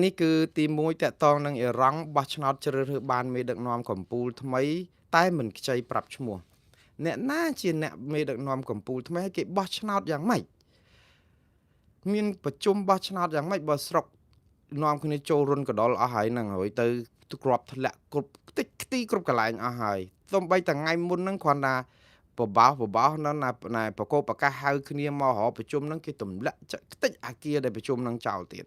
នេះគឺទីមួយតាក់ទងនឹងអ៊ីរ៉ង់បោះឆ្នោតជ្រើសរើសបានមេដឹកនាំកម្ពុជាថ្មីតែមិនខ្ចីប្រាប់ឈ្មោះអ្នកណាជាអ្នកមេដឹកនាំកម្ពុជាថ្មីឲ្យគេបោះឆ្នោតយ៉ាងម៉េចមានប្រជុំបោះឆ្នោតយ៉ាងម៉េចបើស្រុកនាំគ្នាចូលរុនកដុលអស់ហើយហ្នឹងហើយទៅគ្រាប់ធ្លាក់គ្រប់ខ្ទេចខ្ទីគ្រប់កន្លែងអស់ហើយសូម្បីតែថ្ងៃមុនហ្នឹងគ្រាន់តែបបោសនៅណាបកោប្រកាសហៅគ្នាមករកប្រជុំហ្នឹងគេទម្លាក់ខ្ទេចអាគារដែលប្រជុំហ្នឹងចោលទៀត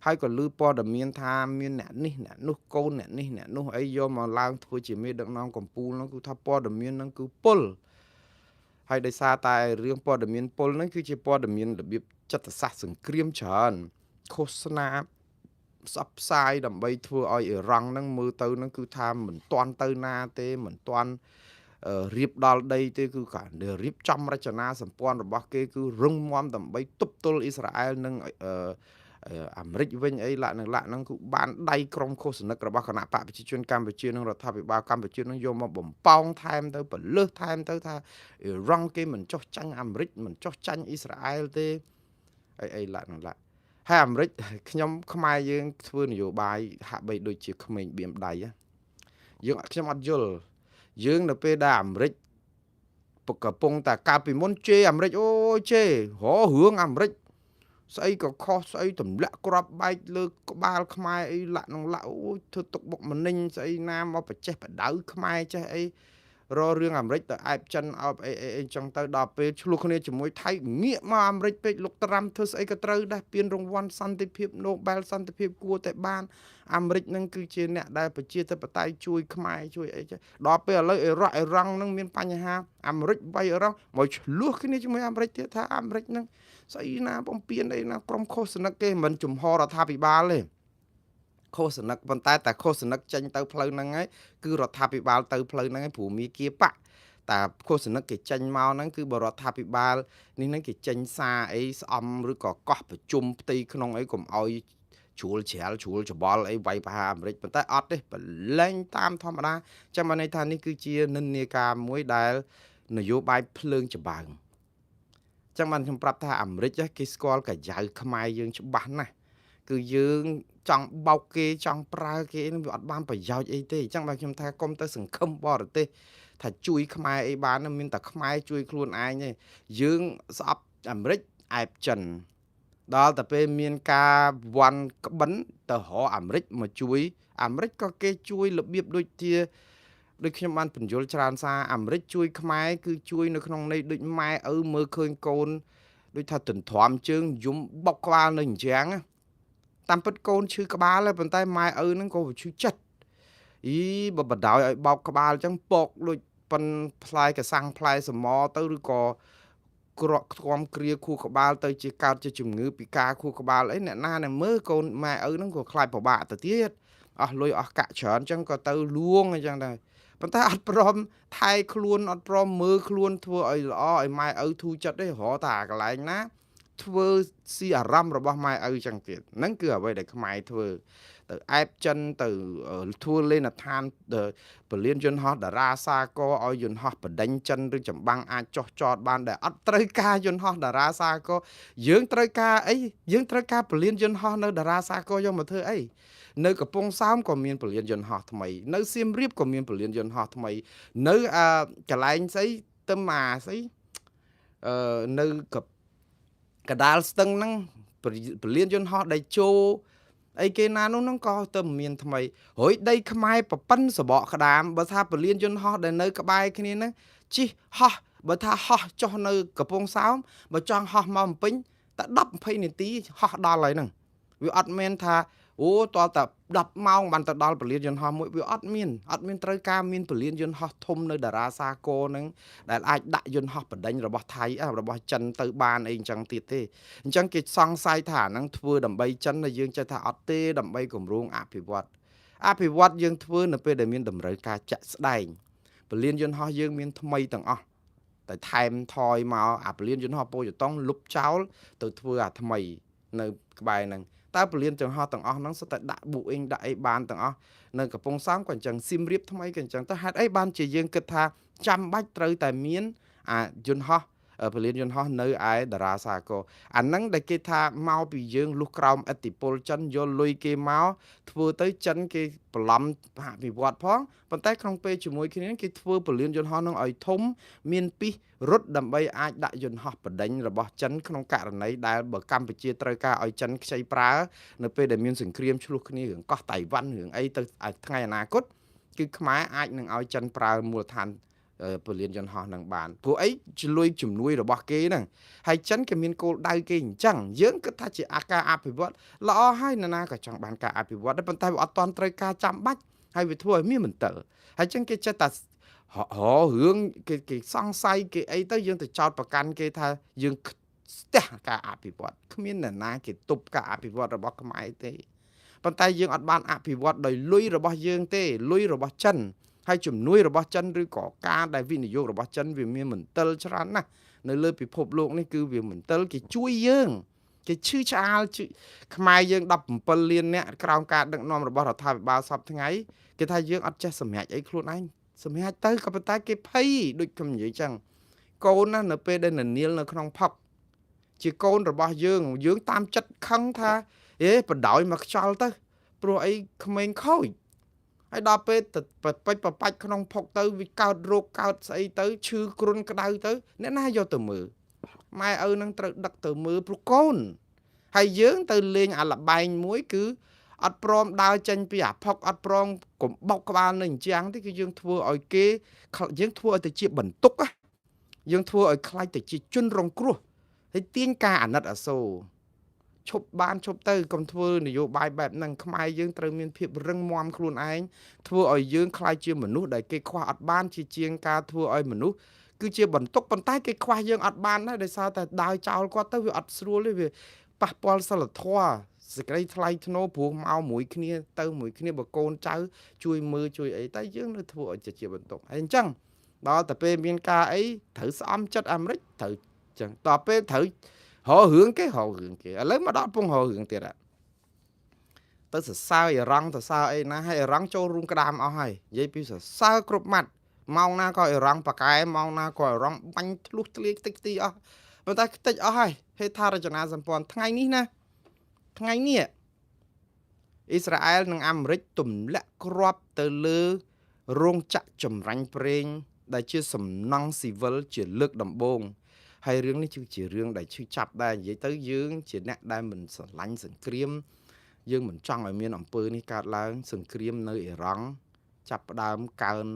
ហើយក៏ឮព័ត៌មានថាមានអ្នកនេះអ្នកនោះកូនអ្នកនេះអ្នកនោះអីយកមកឡើងធ្វើជាមេដឹកនាំកម្ពុជាហ្នឹងគឺថាព័ត៌មានហ្នឹងគឺពុលហើយដោយសារតែរឿងព័ត៌មានពុលហ្នឹងគឺជាព័ត៌មានរបៀបចិត្តសាស្ត្រសង្គ្រាមច្រើនឃោសនាផ្សព្វផ្សាយដើម្បីធ្វើឲ្យអ៊ីរ៉ង់ហ្នឹងមើលទៅហ្នឹងគឺថាមិនទាន់ទៅណាទេមិនទាន់រៀបដល់ដីទេគឺការរៀបចំរចនាសម្ព័ន្ធរបស់គេគឺរឹងមាំដើម្បីទប់ទល់អ៊ីស្រាអែលនិងអាមេរិកវិញអីឡាក់ហ្នឹងគឺបានដៃក្រុមឃោសនិករបស់គណៈបកប្រជាជនកម្ពុជានិងរដ្ឋាភិបាលកម្ពុជានឹងយកមកបំប៉ោងថែមទៅពលឹះថែមទៅថាអ៊ីរ៉ង់គេមិនចោះចាញ់អាមេរិកមិនចោះចាញ់អ៊ីស្រាអែលទេអីឡាក់ហើយអាមេរិកខ្ញុំខ្មែរយើងធ្វើនយោបាយហាក់បីដូចជាក្មេងបៀមដៃយើងខ្ញុំអត់យល់យើងនៅពេលដែលអាមេរិកកំពុងតែកាលពីមុនជេរអាមេរិកអូយជេររឿងអាមេរិកស្អីក៏ខុសស្អីទម្លាក់គ្រាប់បែកលើក្បាលខ្មែរអីលាក់អូយធ្វើទុកបុកម្នេញស្អីណាមកបច្ចេះបដៅខ្មែរចេះអីររឿងអាមេរិកទៅអែបចិនអោបអីចឹងទៅដល់ពេលឆ្លោះគ្នាជាមួយថៃងាកមកអាមេរិកពេកលោកត្រាំធ្វើស្អីក៏ត្រូវដែរពានរង្វាន់សន្តិភាព Nobel សន្តិភាពគួរតែបានអាមេរិកនឹងគឺជាអ្នកដែលប្រជាធិបតេយ្យជួយខ្មែរជួយអីចេះដល់ពេលឥឡូវអ៊ីរ៉ង់នឹងមានបញ្ហាអាមេរិកវាយអ៊ីរ៉ង់មកឆ្លោះគ្នាជាមួយអាមេរិកទៀតថាអាមេរិកនឹងស្អីណាបំពេញអីណាក្រុមឃោសនិកគេមិនជំហររដ្ឋាភិបាលទេឃោសនិកប៉ុន្តែឃោសនិកចេញទៅផ្លូវហ្នឹងហើយគឺរដ្ឋាភិបាលទៅផ្លូវហ្នឹងហើយព្រោះមីគាបកតែឃោសនិកគេចេញមកហ្នឹងគឺបរដ្ឋាភិបាលនេះហ្នឹងគេចេញសារអីស្អំឬក៏កោះប្រជុំផ្ទៃក្នុងអីកុំឲ្យជ្រួលជ្រាលជ្រួលច្បល់អីវាយប្រហារអាមេរិកប៉ុន្តែអត់ទេប្រឡែងតាមធម្មតាចាំមកន័យថានេះគឺជានិន្នាការមួយដែលនយោបាយភ្លើងច្បើងចឹងបានខ្ញុំប្រាប់ថាអាមេរិកគេស្គាល់កាយៅខ្មែរយើងច្បាស់ណាស់គឺយើងចង់បោកគេចង់ប្រើគេនឹងវាអត់បានប្រយោជន៍អីទេអញ្ចឹងបើខ្ញុំថាកុំទៅសង្ឃឹមបរទេសថាជួយខ្មែរអីបានមានតែខ្មែរជួយខ្លួនឯងទេយើងស្អប់អាមេរិកអែបចិនដល់តែពេលមានការវាន់ក្បិនទៅរកអាមេរិកមកជួយអាមេរិកក៏គេជួយរបៀបដូចខ្ញុំបានបញ្យល់ច្រើនសារអាមេរិកជួយខ្មែរគឺជួយនៅក្នុងន័យដូចម៉ែឪមើលឃើញកូនដូចថាទន្ទ្រាំជើងយំបុកក្បាលនៅអញ្ចឹងតាមពិតកូនឈឺក្បាលហើយប៉ុន្តែម៉ែឪហ្នឹងក៏ឈឺចិត្តបើបដ ாய் ឲ្យបោកក្បាលអញ្ចឹងពកដូចប៉ុនផ្លែកសាំងផ្លែសមទៅឬក៏ក្រក់ខ្ទាំគ្រាខួរក្បាលទៅជាកើតជាជំងឺពិការខួរក្បាលអីអ្នកណាមើលកូនម៉ែឪហ្នឹងក៏ខ្លាចពិបាកទៅទៀតអស់លុយអស់កាក់ច្រើនអញ្ចឹងក៏ទៅលួងអញ្ចឹងដែរប៉ុន្តែអត់ព្រមថែខ្លួនអត់ព្រមមើលខ្លួនធ្វើឲ្យល្អឲ្យម៉ែឪធូរចិត្តទេរកតែកន្លែងណាធ្វើស៊ីអារម្មណ៍របស់ម៉ែឪចឹងទៀតហ្នឹងគឺអ្វីដែលខ្មែរធ្វើទៅអែបចិនទៅធ្វើលេនឋានពលានយន្តហោះតារាសាគរឲ្យយន្តហោះបដិញចិនឬចម្បាំងអាចចោះចតបានដែលអត់ត្រូវការយន្តហោះតារាសាគរយើងត្រូវការអីយើងត្រូវការពលានយន្តហោះនៅតារាសាគរយកមកធ្វើអីនៅកំពង់សោមក៏មានពលានយន្តហោះថ្មីនៅសៀមរាបក៏មានពលានយន្តហោះថ្មីនៅកន្លែងស្អីទៅមកស្អីនៅកដាលស្ទឹងហ្នឹងពលានយន្តហោះដៃជោអីគេណានោះហ្នឹងក៏ទៅមានថ្មីរួយដីខ្មែរប្រប៉ិនសបកក្តាមបើថាពលានយន្តហោះដែលនៅក្បែរគ្នាហ្នឹងជិះហោះបើថាហោះចុះនៅកំពង់សោមបើចង់ហោះមកបំពេញតែ10 20នាទីហោះដល់ហើយហ្នឹងវាអត់មែនថាអូតើតែ10ម៉ោងបានទៅដល់ពលានយន្តហោះមួយវាអត់មានត្រូវការមានពលានយន្តហោះធំនៅតារាសាគរហ្នឹងដែលអាចដាក់យន្តហោះបដិញរបស់ថៃរបស់ចិនទៅបានអីអញ្ចឹងទៀតទេអញ្ចឹងគេសង្ស័យថាហ្នឹងធ្វើដើម្បីចិនតែយើងចេះថាអត់ទេដើម្បីគម្រោងអភិវឌ្ឍយើងធ្វើនៅពេលដែលមានតម្រូវការចាក់ស្ដែងពលានយន្តហោះយើងមានថ្មីទាំងអស់តែថែមថយមកអាពលានយន្តហោះពោធិ៍តុងលុបចោលទៅធ្វើអាថ្មីនៅក្បែរហ្នឹងតើពលានទាំងអស់ហ្នឹងសុទ្ធតែដាក់ប៊ូអ៊ីងដាក់អីបានទាំងអស់នៅកំពង់សោមក៏អញ្ចឹងសៀមរាបថ្មីក៏អញ្ចឹងទៅហេតុអីបានជាយើងគិតថាចាំបាច់ត្រូវតែមានយន្តហោះ ពលិយន្តហោះនៅឯតារាសាគរអាហ្នឹងដែលគេថាមកពីយើងលុះក្រោមឥទ្ធិពលចិនយកលុយគេមកធ្វើទៅចិនគេបន្លំអភិវឌ្ឍផងប៉ុន្តែក្នុងពេលជាមួយគ្នាគេធ្វើពលិយន្តហោះនឹងឲ្យធំមានពីរត់ដើម្បីអាចដាក់យន្តហោះបដិញរបស់ចិនក្នុងករណីដែលបើកម្ពុជាត្រូវការឲ្យចិនខ្ចីប្រើនៅពេលដែលមានសង្គ្រាមឆ្លោះគ្នារឿងកោះតៃវ៉ាន់រឿងអីទៅថ្ងៃអនាគតគឺខ្មែរអាចនឹងឲ្យចិនប្រើមូលដ្ឋានពលិយន្តហោះនឹងបានព្រោះអីលុយជំនួយរបស់គេហ្នឹងហើយចិនគេមានគោលដៅគេអញ្ចឹងយើងគិតថាជាអាការអភិវឌ្ឍល្អហើយនរណាក៏ចង់បានការអភិវឌ្ឍដែរប៉ុន្តែវាអត់ទាន់ត្រូវការចាំបាច់ហើយវាធ្វើឲ្យមានមន្ទិលហើយអញ្ចឹងគេចិត្តតែរឿងគេសង្ស័យគេអីទៅយើងទៅចោទប្រកាន់គេថាយើងស្ទះការអភិវឌ្ឍគ្មាននរណាគេទប់ការអភិវឌ្ឍរបស់ខ្មែរទេប៉ុន្តែយើងអត់បានអភិវឌ្ឍដោយលុយរបស់យើងទេលុយរបស់ចិនហើយជំនួយរបស់ចិនឬក៏ការដែលវិនិយោគរបស់ចិនវាមានមន្ទិលច្រើនណាស់នៅលើពិភពលោកនេះគឺវាមន្ទិលគេជួយយើងគេឈឺឆ្អាលខ្មែរយើង17លានអ្នកក្រោមការដឹកនាំរបស់រដ្ឋាភិបាលសពថ្ងៃគេថាយើងអត់ចេះសម្រេចអីខ្លួនឯងសម្រេចទៅក៏ប៉ុន្តែគេភ័យដូចខ្ញុំនិយាយចឹងកូនណានៅពេលដែលនានាលនៅក្នុងផឹកជាកូនរបស់យើងតាមចិត្តខឹងថាបដ ாய் មកខ្យល់ទៅព្រោះអីក្មេងខូចហើយដល់ពេលប្របាច់ក្នុងផុកទៅវាកើតរោគកើតស្អីទៅឈឺគ្រុនក្តៅទៅអ្នកណាយកទៅមើលម៉ែឪនឹងត្រូវដឹកទៅមើលព្រោះកូនហើយយើងទៅលេងអាលបែងមួយគឺអត់ព្រមដើរចេញពីអាផុកអត់ព្រមកំបុកក្បាលនៅអញ្ចឹងទេគឺយើងធ្វើឲ្យគេយើងធ្វើឲ្យទៅជាបន្ទុកយើងធ្វើឲ្យខ្លាចទៅជាជនរងគ្រោះហើយទាញការអាណិតអាសូរឈប់បានឈប់ទៅកុំធ្វើនយោបាយបែបហ្នឹងខ្មែរយើងត្រូវមានភាពរឹងមាំខ្លួនឯងធ្វើឲ្យយើងខ្លាចជាមនុស្សដែលគេខ្វះអត់បានជាងការធ្វើឲ្យមនុស្សគឺជាបន្ទុកប៉ុន្តែគេខ្វះយើងអត់បានដែរដោយសារតែដើរចោលគាត់ទៅវាអត់ស្រួលទេវាប៉ះពាល់សិលធម៌សេចក្តីថ្លៃថ្នូរព្រោះមកមួយគ្នាទៅមួយគ្នាបើកូនចៅជួយមើលជួយអីតែយើងនៅធ្វើឲ្យជាបន្ទុកហើយអញ្ចឹងដល់តែពេលមានការអីត្រូវស្អំចិត្តអាមេរិកត្រូវអញ្ចឹងដល់ពេលត្រូវរករឿងគេឥឡូវមកដល់ពងរករឿងទៀតទៅសរសើរអ៊ីរ៉ង់សរសើរអីណាហើយអ៊ីរ៉ង់ចូលរួមក្តាមអស់ហើយនិយាយពីសរសើរគ្រប់ម៉ាត់ម៉ោងណាក៏អ៊ីរ៉ង់ប៉ាកែម៉ោងណាក៏អ៊ីរ៉ង់បាញ់ធ្លុះធ្លាយខ្ទេចខ្ទីអស់ប៉ុន្តែខ្ទេចអស់ហើយហេដ្ឋារចនាសម្ព័ន្ធថ្ងៃនេះណាថ្ងៃនេះអ៊ីស្រាអែលនិងអាមេរិកទម្លាក់គ្រាប់ទៅលើរោងចក្រចម្រាញ់ប្រេងដែលជាសំណង់ស៊ីវិលជាលើកដំបូងហើយរឿងនេះគឺជារឿងដែលឈឺចាប់ដែរនិយាយទៅយើងជាអ្នកដែលមិនស្រឡាញ់សង្គ្រាមយើងមិនចង់ឲ្យមានអំពើនេះកើតឡើងសង្គ្រាមនៅអ៊ីរ៉ង់ចាប់ផ្ដើមកើន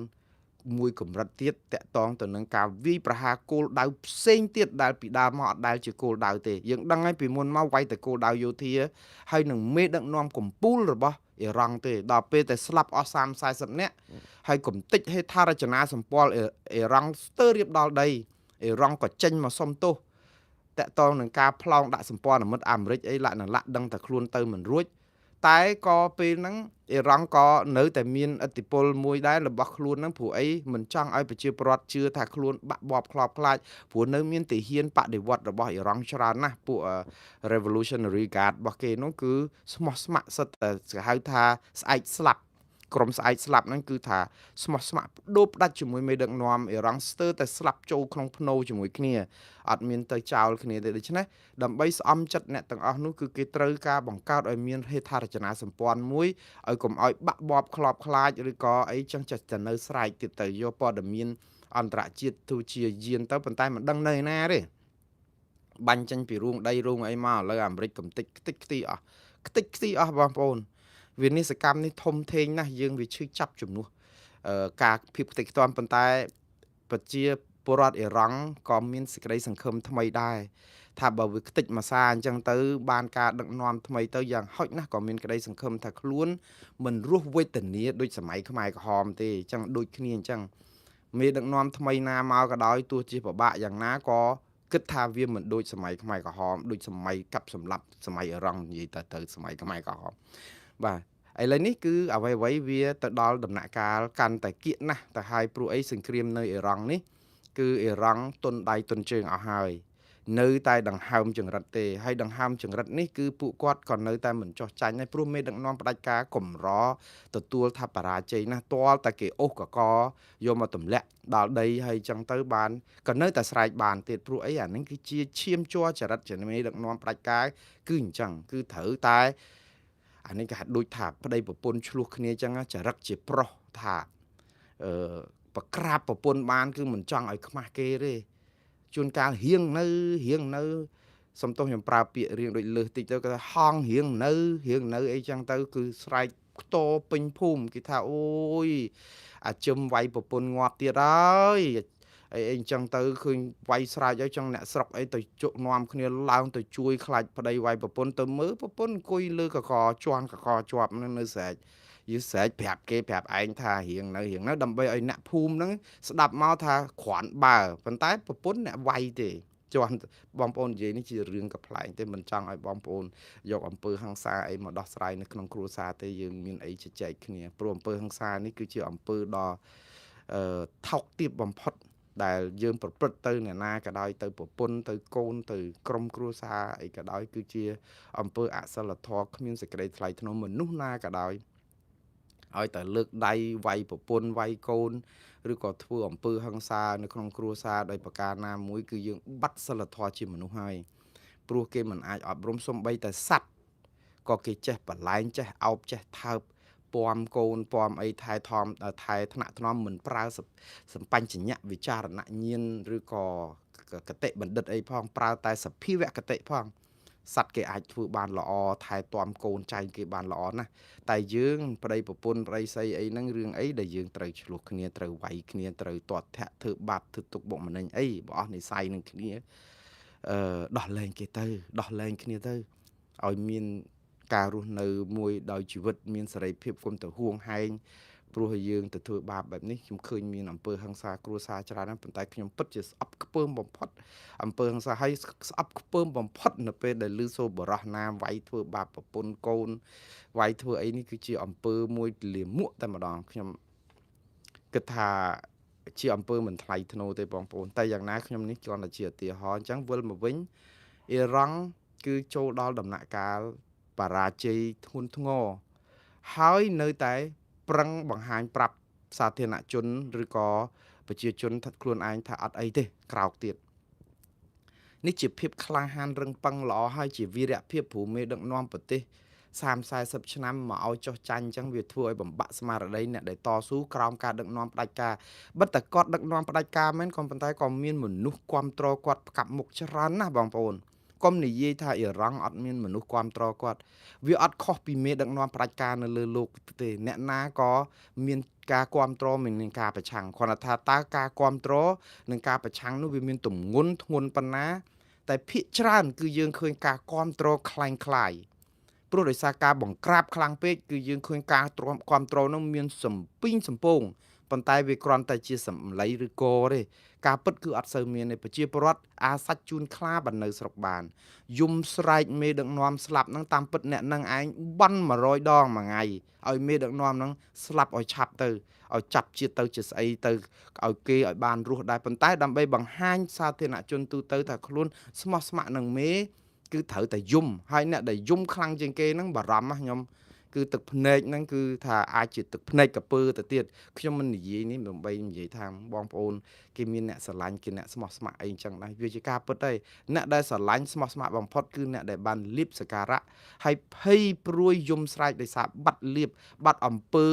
មួយកម្រិតទៀតតាក់ទងទៅនឹងការវាយប្រហារគោលដៅផ្សេងទៀតដែលពីដើមមកអត់ដែលជាគោលដៅទេយើងដឹងហើយពីមុនមកវាយតែគោលដៅយោធាហើយនឹងមេដឹកនាំកម្ពុជារបស់អ៊ីរ៉ង់ទេដល់ពេលតែស្លាប់អស់30-40នាក់ហើយគំតិចហេដ្ឋារចនាសម្ព័ន្ធអ៊ីរ៉ង់ស្ទើររៀបដល់ដីអ៊ីរ៉ង់ក៏ចេញមកសុំទោសតាក់ទងនឹងការប្លង់ដាក់សម្ព័ន្ធមិត្តអាមេរិកអីលក្ខណៈដឹងតែខ្លួនទៅមិនរួចតែក៏ពេលហ្នឹងអ៊ីរ៉ង់ក៏នៅតែមានឥទ្ធិពលមួយដែររបស់ខ្លួនហ្នឹងព្រោះអីមិនចង់ឲ្យប្រជាពលរដ្ឋជឿថាខ្លួនបាក់បបខ្លោបខ្លាចព្រោះនៅមានទាហានបដិវត្តរបស់អ៊ីរ៉ង់ច្រើនណាស់ពួក Revolutionary Guard របស់គេនោះគឺស្មោះស្ម័គ្រសិតតែគេហៅថាស្អែកស្លាប់ក្រុមស្អែកស្លាប់ហ្នឹងគឺថាស្មោះស្ម័គ្របដូរផ្ដាច់ជាមួយមេដឹកនាំអ៊ីរ៉ង់ស្ទើរតែស្លាប់ចូលក្នុងភ្នូជាមួយគ្នាអត់មានទៅចោលគ្នាទេដូច្នេះដើម្បីស្អំចិត្តអ្នកទាំងអស់នោះគឺគេត្រូវការបង្កើតឲ្យមានហេដ្ឋារចនាសម្ព័ន្ធមួយឲ្យកុំឲ្យបាក់បបខ្លោបខ្លាចឬក៏អីចឹងចេះតែនៅស្រែកទៀតទៅយកព័ត៌មានអន្តរជាតិទូជាយានទៅប៉ុន្តែមិនដឹងនៅណាទេបាញ់ចេញពីរូងដីរូងអីមកឥឡូវអាមេរិកកំតិចខ្ទេចខ្ទីអស់បងប្អូនវិនិស្សកម្មនេះធំធេងណាស់យើងវាឈឺចាប់ជំនួសការភាពខ្ទេចខ្ទាំប៉ុន្តែប្រជាពលរដ្ឋអ៊ីរ៉ង់ក៏មានសេចក្តីសង្ឃឹមថ្មីដែរថាបើវាខ្ទេចមួយសាអញ្ចឹងទៅបានការដឹកនាំថ្មីទៅយ៉ាងហោចណាស់ក៏មានក្តីសង្ឃឹមថាខ្លួនមិនរស់វេទនាដូចសម័យខ្មែរក្រហមទេអញ្ចឹងដូចគ្នាអញ្ចឹងមេដឹកនាំថ្មីណាមកក៏ដោយទោះជាពិបាកយ៉ាងណាក៏គិតថាវាមិនដូចសម័យខ្មែរក្រហមដូចសម័យកាប់សម្លាប់សម័យអ៊ីរ៉ង់និយាយទៅសម័យខ្មែរក្រហមបាទឥឡូវនេះគឺអ្វីវាទៅដល់ដំណាក់កាលកាន់តែគៀកណាស់ទៅហើយព្រោះអីសង្គ្រាមនៅអ៊ីរ៉ង់នេះគឺអ៊ីរ៉ង់ទុនដៃទុនជើងអស់ហើយ នៅតែដង្ហើមចង្រិតទេហើយដង្ហើមចង្រិតនេះគឺពួកគាត់ក៏នៅតែមិនចោះចាញ់ដែរព្រោះមេដឹកនាំផ្ដាច់ការកម្រទទួលថាបរាជ័យណាស់ទាល់តែគេអូសកកយកមកទម្លាក់ដល់ដីហើយចឹងទៅបានក៏នៅតែស្រែកបានទៀតព្រោះអីអានេះគឺជាឈាមជ័រចរិតជាមេដឹកនាំផ្ដាច់ការគឺអញ្ចឹងគឺត្រូវតែអានេះគេហៅដូចថាប្តីប្រពន្ធឆ្លោះគ្នាចឹងចរិតជាប្រុសថាអឺប្រក្រាបប្រពន្ធបានគឺមិនចង់ឲ្យខ្មាស់គេទេជួនកាលរៀងនៅសំទោសខ្ញុំប្រើពាក្យរៀងដូចលើសតិចទៅគេថាហងរៀងនៅអីចឹងទៅគឺស្រែកខ្ទរពេញភូមិគេថាអូយអាជឹមវាយប្រពន្ធងាប់ទៀតហើយអីអញ្ចឹងទៅឃើញវាយស្រែកហើយចឹងអ្នកស្រុកអីទៅជក់នាំគ្នាឡើងទៅជួយខ្លាច់ប្តីវាយប្រពន្ធទៅមើលប្រពន្ធអង្គុយលើកកជន់កកជាប់នៅស្រែកយឺស្រែកប្រាប់គេប្រាប់ឯងថារៀងនៅដើម្បីឲ្យអ្នកភូមិហ្នឹងស្ដាប់មកថាគ្រាន់បើប៉ុន្តែប្រពន្ធអ្នកវាយទេជន់បងប្អូននិយាយនេះជារឿងកំ pl ែងទេមិនចង់ឲ្យបងប្អូនយកអំពើហិង្សាអីមកដោះស្រាយនៅក្នុងគ្រួសារទេយើងមានអីជជែកគ្នាព្រោះអំពើហិង្សានេះគឺជាអំពើដ៏ថោកទាបបំផុតដែលយើងប្រព្រឹត្តទៅអ្នកណាក៏ដោយទៅប្រពន្ធទៅកូនទៅក្រុមគ្រួសារអីក៏ដោយគឺជាអំពើអសិលធម៌គ្មានសេចក្តីថ្លៃថ្នូរមនុស្សណាក៏ដោយឲ្យតែលើកដៃវាយប្រពន្ធវាយកូនឬក៏ធ្វើអំពើហិង្សានៅក្នុងគ្រួសារដោយប្រការណាមួយគឺយើងបាត់សិលធម៌ជាមនុស្សហើយព្រោះគេមិនអាចអប់រំសំបីតែសัตว์ក៏គេចេះបលែងចេះអោបចេះថើបពំកូនពំអីថែថំថែថ្នាក់ថ្នមមិនប្រើសម្បញ្ញៈវិចារណញ្ញាណឬក៏កតិបណ្ឌិតអីផងប្រើតែសភាវគតិផងសัตว์គេអាចធ្វើបានល្អថែទាំកូនចៅគេបានល្អណាស់តែយើងប្តីប្រពន្ធប្តីស្អីអីហ្នឹងរឿងអីដែលយើងត្រូវឆ្លោះគ្នាត្រូវវាយគ្នាត្រូវទាត់ធាក់ធ្វើបាបធ្វើទុកបុកម្នេញអីបើអស់និស័យនឹងគ្នាដោះលែងគេទៅដោះលែងគ្នាទៅឲ្យមានការរស់នៅមួយដោយជីវិតមានសេរីភាពគុំទៅហួងហែងព្រោះយើងទៅធ្វើបាបបែបនេះខ្ញុំឃើញមានអំពើហិង្សាគ្រួសារច្រើនណាស់ប៉ុន្តែខ្ញុំពិតជាស្អប់ខ្ពើមបំផុតអំពើហិង្សាហើយស្អប់ខ្ពើមបំផុតនៅពេលដែលឮសូរបរោះណាវាយធ្វើបាបប្រពន្ធកូនវាយធ្វើអីនេះគឺជាអំពើមួយលាមកតែម្ដងខ្ញុំគិតថាជាអំពើមិនថ្លៃថ្នូរទេបងប្អូនតែយ៉ាងណាខ្ញុំនេះគ្រាន់តែជាឧទាហរណ៍អញ្ចឹងវិលមកវិញអ៊ីរ៉ង់គឺចូលដល់ដំណាក់កាលបរាជ័យធ្ងន់ធ្ងរហើយនៅតែប្រឹងបង្ហាញប្រាប់សាធារណជនឬក៏ប្រជាជនថាខ្លួនឯងថាអត់អីទេក្រោកទៀតនេះជាភាពក្លាហានរឹងប៉ឹងល្អហើយជាវីរៈភាពព្រោះមេដឹកនាំប្រទេស30-40ឆ្នាំមកឲ្យចុះចាញ់អញ្ចឹងវាធ្វើឲ្យបំបាក់ស្មារតីអ្នកដែលតស៊ូក្រោមការដឹកនាំផ្ដាច់ការបិទតែគាត់ដឹកនាំផ្ដាច់ការមែនក៏ប៉ុន្តែក៏មានមនុស្សគ្រប់គ្រងគាត់ផ្កាប់មុខច្រើនណាស់បងប្អូនកុំនិយាយថាអ៊ីរ៉ង់អត់មានមនុស្សគ្រប់គ្រងគាត់វាអត់ខុសពីមេដឹកនាំផ្ដាច់ការនៅលើលោកទេអ្នកណាក៏មានការគ្រប់គ្រងមានការប្រឆាំងគ្រាន់តែថាតើការគ្រប់គ្រងនិងការប្រឆាំងនោះវាមានទម្ងន់ធ្ងន់ប៉ុណ្ណាតែភាគច្រើនគឺយើងឃើញការគ្រប់គ្រងคล้ายព្រោះដោយសារការបង្ក្រាបខ្លាំងពេកគឺយើងឃើញការគ្រប់គ្រងនោះមានសំពីងសំពងប៉ុន្តែវាគ្រាន់តែជាសម្លៃឬកទេការពិតគឺអត់សូវមានទេប្រជាពលរដ្ឋអាសាច់ជូនខ្លាបាននៅស្រុកបានយំស្រែកមេដឹកនាំស្លាប់ហ្នឹងតាមពិតអ្នកនឹងឯងបន់100ដងមួយថ្ងៃឲ្យមេដឹកនាំហ្នឹងស្លាប់ឲ្យឆាប់ទៅឲ្យចាប់ជាតិទៅជាស្អីទៅឲ្យគេឲ្យបានរស់ដែរប៉ុន្តែដើម្បីបង្ហាញសាធារណជនទូទៅថាខ្លួនស្មោះស្ម័គ្រនឹងមេគឺត្រូវតែយំហើយអ្នកដែលយំខ្លាំងជាងគេហ្នឹងបារម្ភណាខ្ញុំគឺទឹកភ្នែកហ្នឹងគឺថាអាចជាទឹកភ្នែកកពើទៅទៀតខ្ញុំមិននិយាយនេះដើម្បីនិយាយថាបងប្អូនគេមានអ្នកស្រឡាញ់គេអ្នកស្មោះស្ម័គ្រអីចឹងដែរវាជាការពិតទេអ្នកដែលស្រឡាញ់ស្មោះស្ម័គ្របំផុតគឺអ្នកដែលបានលៀបសក្ការៈហើយភ័យព្រួយយំស្រែកដោយសារបាត់លៀបបាត់អំពើ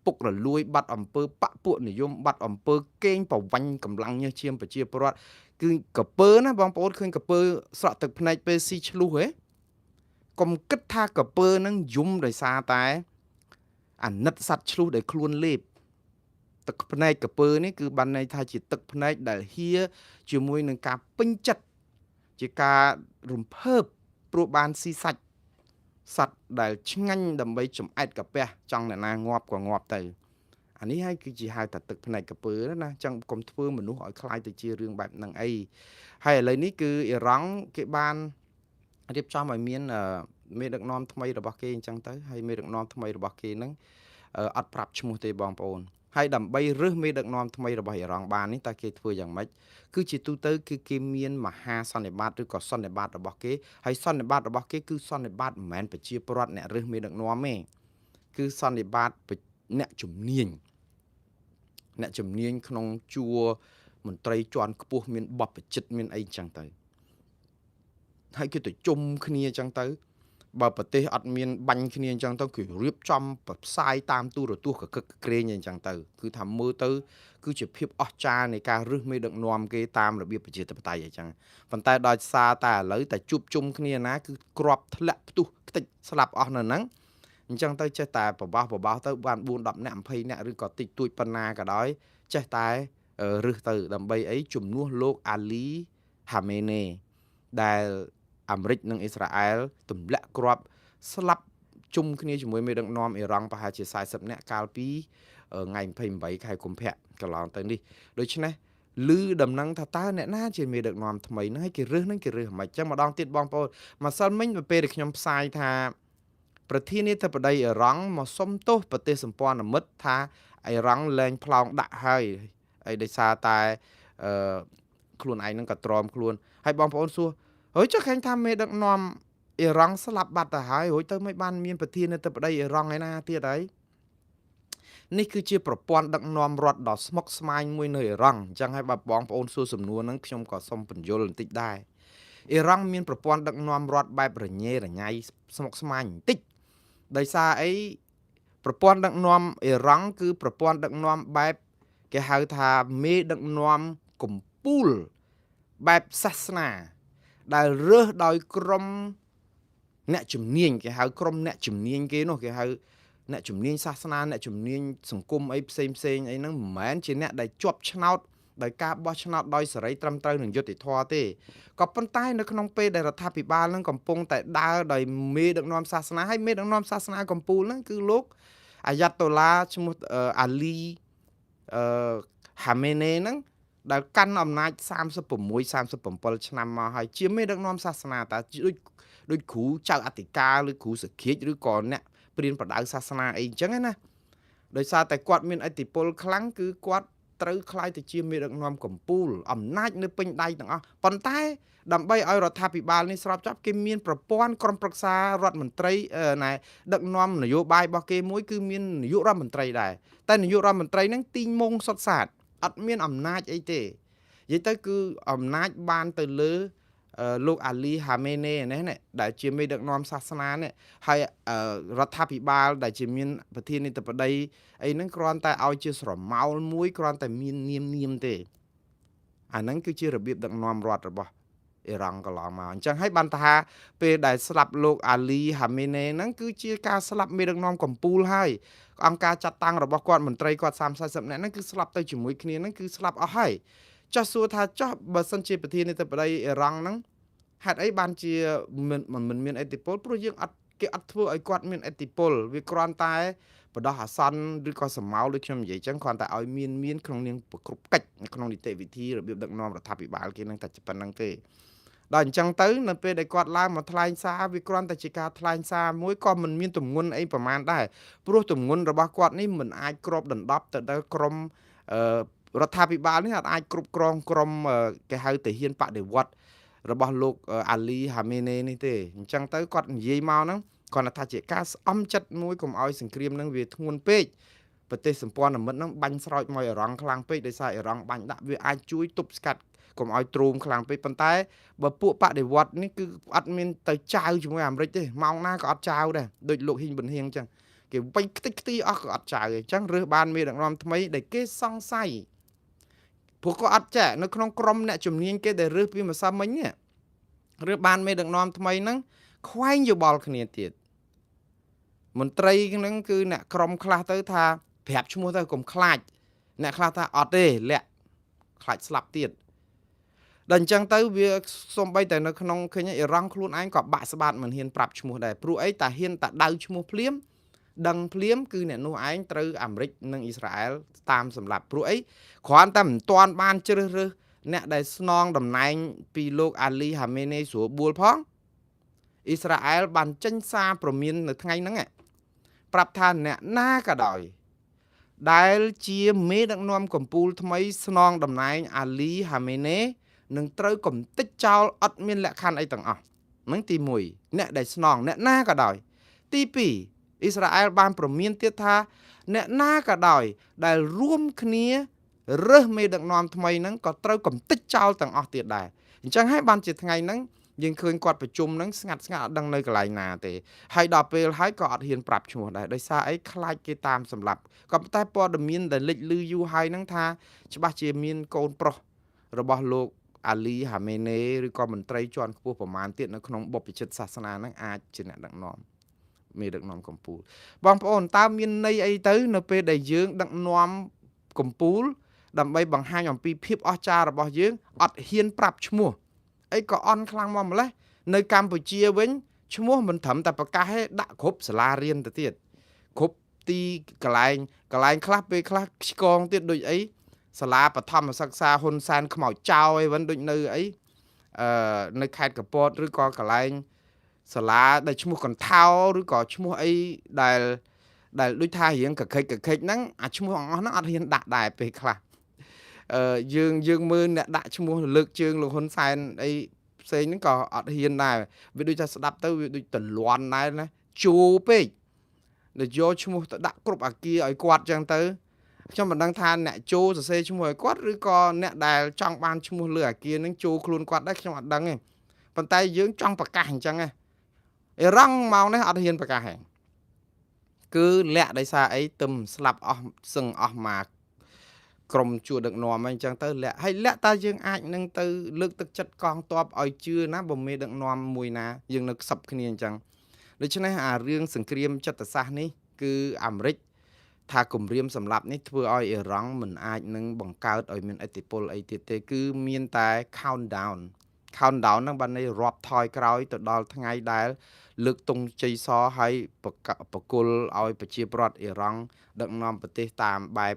ពុករលួយបាត់អំពើបពុនិយមបាត់អំពើកេងប្រវាញ់កម្លាំងញើសឈាមប្រជាពលរដ្ឋគឺកពើណាបងប្អូនឃើញកពើស្រក់ទឹកភ្នែកពេលស៊ីឆ្លុះហ៎កុំគិតថាកពើនឹងយំដោយសារតែអាណិតសัตว์ឆ្លុះដែលខ្លួនលេបទឹកភ្នែកកពើនេះគឺបានន័យថាជាទឹកភ្នែកដែលហៀជាមួយនឹងការពេញចិត្តជាការរំភើបព្រោះបានស៊ីសាច់សัตว์ដែលឆ្ងាញ់ដើម្បីចំអែតកាពះចង់អ្នកណាងាប់ក៏ងាប់ទៅអានេះហើយគឺជាហៅថាទឹកភ្នែកកពើណាចឹងកុំធ្វើមនុស្សឲ្យខ្លាចទៅជារឿងបែបហ្នឹងអីហើយឥឡូវនេះគឺអ៊ីរ៉ង់គេបានរៀបចំឲ្យមានមេដឹកនាំថ្មីរបស់គេអញ្ចឹងទៅហើយមេដឹកនាំថ្មីរបស់គេហ្នឹងអត់ប្រាប់ឈ្មោះទេបងប្អូន ហើយដើម្បីរើសមេដឹកនាំថ្មីរបស់អ៊ីរ៉ង់បាននេះតើគេធ្វើយ៉ាងម៉េចគឺជាទូទៅគឺគេមានមហាសន្និបាតឬក៏សន្និបាតរបស់គេហើយសន្និបាតរបស់គេគឺសន្និបាតមិនមែនប្រជាពលរដ្ឋអ្នករើសមេដឹកនាំទេគឺសន្និបាតអ្នកជំនាញក្នុងជួរមន្ត្រីជាន់ខ្ពស់មានបបជិតមានអីចឹងទៅហើយគេទៅជុំគ្នាចឹងទៅបើប្រទេសអត់មានបាញ់គ្នាអញ្ចឹងទៅគឺរៀបចំផ្សាយតាមទូរទស្សន៍កកឹកក្រែងអញ្ចឹងទៅគឺថាមើលទៅគឺជាភាពអស្ចារ្យនៃការរឹសមេដឹកនាំគេតាមរបៀបប្រជាធិបតេយ្យអញ្ចឹងប៉ុន្តែដោយសារតែឥឡូវតែជួបជុំគ្នាណាគឺក្របធ្លាក់ផ្ទុះខ្ទេចស្លាប់អស់នៅហ្នឹងអញ្ចឹងទៅចេះតែបបោសទៅបាន4 10នាក់20នាក់ឬក៏តិចតួចប៉ុណ្ណាក៏ដោយចេះតែរឹសទៅដើម្បីអីជំនួសលោកអាលីហាមេនេដែលអាមេរិកនិងអ៊ីស្រាអែលទម្លាក់គ្រាប់ស្លាប់ជុំគ្នាជាមួយមេដឹកនាំអ៊ីរ៉ង់ប្រហែលជា40នាក់កាលពីថ្ងៃ28ខែកុម្ភៈកន្លងទៅនេះដូច្នេះឮដំណឹងថាតើអ្នកណាជាមេដឹកនាំថ្មីហ្នឹងហើយគេរើសមិនចឹងម្ដងទៀតបងប្អូនម្សិលមិញពេលដែលខ្ញុំផ្សាយថាប្រធានាធិបតីអ៊ីរ៉ង់មកសុំទោសប្រទេសសម្ព័ន្ធមិត្តថាអ៊ីរ៉ង់លែងផ្លោងដាក់ហើយដោយសារតែខ្លួនឯងហ្នឹងក៏ទ្រាំខ្លួនហើយបងប្អូនសួរហើយចុះឃើញថាមេដឹកនាំអ៊ីរ៉ង់ស្លាប់បាត់ទៅហើយរួចទៅមិនបានមានប្រធានាធិបតីអ៊ីរ៉ង់ឯណាទៀតហើយនេះគឺជាប្រព័ន្ធដឹកនាំរដ្ឋដ៏ស្មុគស្មាញមួយនៅអ៊ីរ៉ង់អញ្ចឹងហើយបើបងប្អូនសួរសំណួរហ្នឹងខ្ញុំក៏សូមបញ្យល់បន្តិចដែរអ៊ីរ៉ង់មានប្រព័ន្ធដឹកនាំរដ្ឋបែបរញ៉េរញ៉ៃស្មុគស្មាញបន្តិចដោយសារអីប្រព័ន្ធដឹកនាំអ៊ីរ៉ង់គឺប្រព័ន្ធដឹកនាំបែបគេហៅថាមេដឹកនាំកម្ពុជាបែបសាសនាដែលរើសដោយក្រុមអ្នកជំនាញគេហៅក្រុមអ្នកជំនាញគេនោះគេហៅអ្នកជំនាញសាសនាអ្នកជំនាញសង្គមអីផ្សេងអីហ្នឹងមិនមែនជាអ្នកដែលជាប់ឆ្នោតដោយការបោះឆ្នោតដោយសេរីត្រឹមត្រូវនឹងយុត្តិធម៌ទេក៏ប៉ុន្តែនៅក្នុងពេលដែលរដ្ឋាភិបាលនឹងកំពុងតែដើរដោយមេដឹកនាំសាសនាហើយមេដឹកនាំសាសនាកម្ពុជាហ្នឹងគឺលោកអាយ៉ាតូឡាឈ្មោះអាលីហាមេនេហ្នឹងដែលកាន់អំណាច36 37ឆ្នាំមកហើយជាមេដឹកនាំសាសនាតើដូចគ្រូចៅអធិការឬគ្រូសក្កិចឬក៏អ្នកព្រានប្រដៅសាសនាអីអញ្ចឹងណាដោយសារតែគាត់មានឥទ្ធិពលខ្លាំងគឺគាត់ត្រូវខ្លាយទៅជាមេដឹកនាំកម្ពុជាអំណាចនៅពេញដៃទាំងអស់ប៉ុន្តែដើម្បីឲ្យរដ្ឋាភិបាលនេះស្របចាប់គេមានប្រព័ន្ធក្រុមប្រឹក្សារដ្ឋមន្ត្រីដឹកនាំនយោបាយរបស់គេមួយគឺមាននាយករដ្ឋមន្ត្រីដែរតែនាយករដ្ឋមន្ត្រីហ្នឹងទីងមុងសុទ្ធសាធអត់មានអំណាចអីទេនិយាយទៅគឺអំណាចបានទៅលើលោកអាលីហាមេនេនេះដែលជាមេដឹកនាំសាសនានេះហើយរដ្ឋាភិបាលដែលជាមានប្រធានាធិបតីអីហ្នឹងគ្រាន់តែឲ្យជាស្រមោលមួយគ្រាន់តែមាននាមទេអាហ្នឹងគឺជារបៀបដឹកនាំរដ្ឋរបស់អ៊ីរ៉ង់កន្លងមកអញ្ចឹងហើយបានថាពេលដែលស្លាប់លោកអាលីហាមេនេហ្នឹងគឺជាការស្លាប់មេដឹកនាំកម្ពុជាហើយអង្គការចាត់តាំងរបស់គាត់មន្ត្រីគាត់30-40នាក់ហ្នឹងគឺស្លាប់ទៅជាមួយគ្នាហ្នឹងគឺស្លាប់អស់ហើយចោះសួរថាចោះបើសិនជាប្រធានាធិបតីអ៊ីរ៉ង់ហ្នឹងហេតុអីបានជាមិនមានឥទ្ធិពលព្រោះយើងគេអត់ធ្វើឲ្យគាត់មានឥទ្ធិពលវាគ្រាន់តែបដោះអាសន្នឬក៏សម្មាលដូចខ្ញុំនិយាយចឹងគ្រាន់តែឲ្យមានក្នុងនាងប្រគ្រប់កិច្ចក្នុងនីតិវិធីរបៀបដឹកនាំរដ្ឋាភិបាលគេនឹងតែប៉ុណ្្នឹងទេដល់អញ្ចឹងទៅនៅពេលដែលគាត់ឡើងមកថ្លែងសារវាគ្រាន់តែជាការថ្លែងសារមួយក៏មិនមានទម្ងន់អីប្រមាណដែរព្រោះទម្ងន់របស់គាត់នេះមិនអាចគ្របដណ្ដប់ទៅដល់ក្រមរដ្ឋាភិបាលនេះអាចគ្រប់គ្រងក្រមគេហៅទាហានបដិវត្តរបស់លោកអាលីហាមេនេនេះទេអញ្ចឹងទៅគាត់និយាយមកហ្នឹងគាត់ថាជាការស្អំចិត្តមួយកុំឲ្យសង្គ្រាមហ្នឹងវាធ្ងន់ពេកប្រទេសសម្ព័ន្ធមិត្តហ្នឹងបាញ់ស្រោចមកអ៊ីរ៉ង់ខ្លាំងពេកដោយសារអ៊ីរ៉ង់បាញ់ដាក់វាអាចជួយទប់ស្កាត់កុំឲ្យទ្រូមខ្លាំងពេកប៉ុន្តែបើពួកបដិវត្តនេះគឺអត់មានទៅចៅជាមួយអាមេរិកទេម៉ោងណាក៏អត់ចៅដែរដូចលោកហ៊ីងប៊ុនហៀងអញ្ចឹងគេបាញ់ខ្ទេចខ្ទីអស់ក៏អត់ចៅទេអញ្ចឹងរើសបានមេដឹកនាំថ្មីដែលគេសង្ស័យព្រោះក៏អត់ចាក់នៅក្នុងក្រុមអ្នកជំនាញគេដែលរើសពីម្សិលមិញនេះរើសបានមេដឹកនាំថ្មីហ្នឹងខ្វែងយោបល់គ្នាទៀតមន្ត្រីហ្នឹងគឺអ្នកក្រុមខ្លះទៅថាប្រាប់ឈ្មោះទៅកុំខ្លាចអ្នកខ្លះថាអត់ទេលាក់ខ្លាចស្លាប់ទៀតដល់អញ្ចឹងទៅវាសំបីតែនៅក្នុងឃើញអ៊ីរ៉ង់ខ្លួនឯងក៏បាក់ស្បាតមិនហ៊ានប្រាប់ឈ្មោះដែរព្រោះអីតាហ៊ានតែដៅឈ្មោះភ្លាមដឹងភ្លាមគឺអ្នកនោះឯងត្រូវអាមេរិកនិងអ៊ីស្រាអែលតាមសម្លាប់ព្រោះអីគ្រាន់តែមិនទាន់បានជ្រើសរើសអ្នកដែលស្នងតំណែងពីលោកអាលីហាមេនេស្រួលបួលផងអ៊ីស្រាអែលបានចេញសារព្រមាននៅថ្ងៃហ្នឹងប្រាប់ថាអ្នកណាក៏ដោយ ដែលជាមេដឹកនាំកម្ពុជាថ្មីស្នងតំណែងអាលីហាមេណេនឹងត្រូវកំទេចចោលអត់មានលក្ខខណ្ឌអីទាំងអស់ហ្នឹងទី1អ្នកដែលស្នងអ្នកណាក៏ដោយទី2អ៊ីស្រាអែលបានប្រមានទៀតថាអ្នកណាក៏ដោយដែលរួមគ្នារើសមេដឹកនាំថ្មីហ្នឹងក៏ត្រូវកំទេចចោលទាំងអស់ទៀតដែរអញ្ចឹងហើយបានជាថ្ងៃហ្នឹងយើងឃើញគាត់ប្រជុំហ្នឹងស្ងាត់អត់ដឹងនៅកន្លែងណាទេហើយដល់ពេលហើយក៏អត់ហ៊ានប្រាប់ឈ្មោះដែរដោយសារអីខ្លាចគេតាមសម្លាប់ក៏ប៉ុន្តែព័ត៌មានដែលលេចលឺយូរហើយហ្នឹងថាច្បាស់ជាមានកូនប្រុសរបស់លោកអាលីហាមេណេឬក៏មន្ត្រីជាន់ខ្ពស់ប្រមាណទៀតនៅក្នុងបុព្វជិតសាសនាហ្នឹងអាចជាអ្នកដឹកនាំមេដឹកនាំកម្ពុជាបងប្អូនតើមានន័យអីទៅនៅពេលដែលយើងដឹកនាំកម្ពុជាដើម្បីបង្ហាញអំពីភាពអស្ចារ្យរបស់យើងអត់ហ៊ានប្រាប់ឈ្មោះអីក៏អន់ខ្លាំងមកម្លេះនៅកម្ពុជាវិញឈ្មោះមិនត្រឹមតែប្រកាសទេដាក់គ្រប់សាលារៀនទៅទៀតគ្រប់ទីកន្លែងខ្លះពេលខ្លះឆ្កងទៀតដូចអីសាលាបឋមសិក្សាហ៊ុនសែនខ្មោចចៅអីវិញដូចនៅអីនៅខេត្តកពតឬក៏កន្លែងសាលាដែលឈ្មោះកន្ធោឬក៏ឈ្មោះអីដែលដូចថារៀងកកិច្ចហ្នឹងអាឈ្មោះអស់ហ្នឹងអត់ហ៊ានដាក់ដែរពេលខ្លះយើងមើលអ្នកដាក់ឈ្មោះលើកជើងលោកហ៊ុនសែនអីផ្សេងហ្នឹងក៏អត់ហ៊ានដែរវាដូចថាស្ដាប់ទៅវាដូចទលន់ដែរណាជូរពេកដែលយកឈ្មោះទៅដាក់គ្រប់អាគារឲ្យគាត់ចឹងទៅខ្ញុំមិនដឹងថាអ្នកជូរសរសេរឈ្មោះឲ្យគាត់ឬក៏អ្នកដែលចង់បានឈ្មោះលើអាគារហ្នឹងជូរខ្លួនគាត់ដែរខ្ញុំអត់ដឹងទេប៉ុន្តែយើងចង់ប្រកាសអញ្ចឹងឯងអេរ៉ង់មកនេះអត់ហ៊ានប្រកាសទេគឺលាក់ដោយសារអីទឹមស្លាប់អស់សឹងអស់មកក្រុមជួរដឹកនាំអីចឹងទៅលាក់ហើយលាក់តើយើងអាចនឹងទៅលើកទឹកចិត្តកងទ័ពឲ្យជឿណាបើមេដឹកនាំមួយណាយើងនៅខ្សឹបគ្នាអញ្ចឹងដូច្នេះអារឿងសង្គ្រាមចិត្តសាស្ត្រនេះគឺអាមេរិកថាគម្រាមសម្លាប់នេះធ្វើឲ្យអ៊ីរ៉ង់មិនអាចនឹងបង្កើតឲ្យមានឥទ្ធិពលអីទៀតទេគឺមានតែ countdown ហ្នឹងបានន័យរាប់ថយក្រោយទៅដល់ថ្ងៃដែលលើកទង់ជ័យសឲ្យបកគលឲ្យប្រជាប្រដ្ឋអ៊ីរ៉ង់ដឹកនាំប្រទេសតាមបែប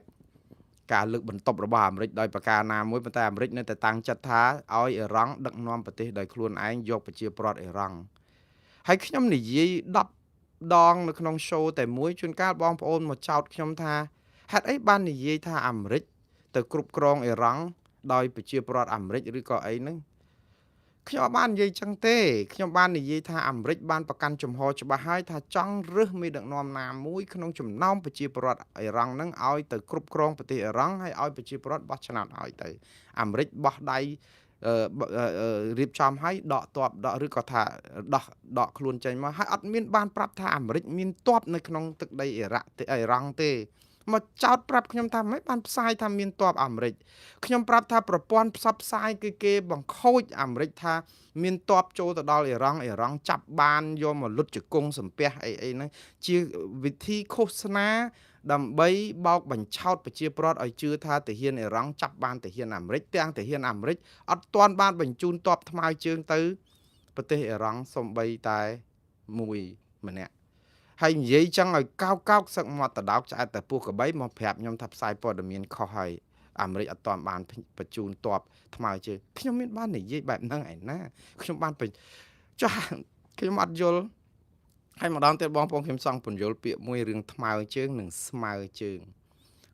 ការលើកបន្ទប់របស់អាមេរិកដោយប្រការណាមួយប៉ុន្តែអាមេរិកនៅតែតាំងចិត្តថាឲ្យអ៊ីរ៉ង់ដឹកនាំប្រទេសដោយខ្លួនឯងយកប្រជាប្រដ្ឋអ៊ីរ៉ង់ហើយខ្ញុំនិយាយ10ដងនៅក្នុង show តែមួយជួនកាលបងប្អូនមកចោទខ្ញុំថាហេតុអីបាននិយាយថាអាមេរិកទៅគ្រប់គ្រងអ៊ីរ៉ង់ដោយប្រជាប្រដ្ឋអាមេរិកឬក៏អីហ្នឹងខ្ញុំអត់បាននិយាយចឹងទេខ្ញុំបាននិយាយថាអាមេរិកបានប្រកាន់ជំហរច្បាស់ហើយថាចង់រើសមេដឹកនាំណាមួយក្នុងចំណោមប្រជាពលរដ្ឋអ៊ីរ៉ង់ហ្នឹងឲ្យទៅគ្រប់គ្រងប្រទេសអ៊ីរ៉ង់ហើយឲ្យប្រជាពលរដ្ឋបោះឆ្នោតឲ្យទៅអាមេរិកបោះដៃរៀបចំឲ្យដកទ័ពឬក៏ថាដកខ្លួនចេញមកហើយអត់មានបានប្រាប់ថាអាមេរិកមានទ័ពនៅក្នុងទឹកដីអ៊ីរ៉ង់ទេមកចោតប្រាប់ខ្ញុំថាមិនបានផ្សាយថាមានទ័ពអាមេរិកខ្ញុំប្រាប់ថាប្រព័ន្ធផ្សព្វផ្សាយគឺគេបង្ខូចអាមេរិកថាមានទ័ពចូលទៅដល់អ៊ីរ៉ង់ចាប់បានយកមកលុតជង្គង់សំពះអីហ្នឹងជាវិធីឃោសនាដើម្បីបោកបញ្ឆោតប្រជាពលរដ្ឋឲ្យជឿថាទាហានអ៊ីរ៉ង់ចាប់បានទាហានអាមេរិកទាំងទាហានអាមេរិកអត់ទាន់បានបញ្ជូនទ័ពថ្មើរជើងទៅប្រទេសអ៊ីរ៉ង់សូម្បីតែមួយម្នាក់ហើយនិយាយចឹងឲ្យកោកសឹកមាត់តដោកឆ្អែតតែពោះកបីមកប្រាប់ខ្ញុំថាផ្សាយព័ត៌មានខុសហើយអាមេរិកអត់ទាន់បានបញ្ជូនទ័ពថ្មើរជើងខ្ញុំមានបាននិយាយបែបហ្នឹងឯណាខ្ញុំបានចុះខ្ញុំអត់យល់ហើយម្ដងទៀតបងប្អូនខ្ញុំសង្កពន្យល់ពាក្យមួយរឿងថ្មើរជើងនិងស្មើជើង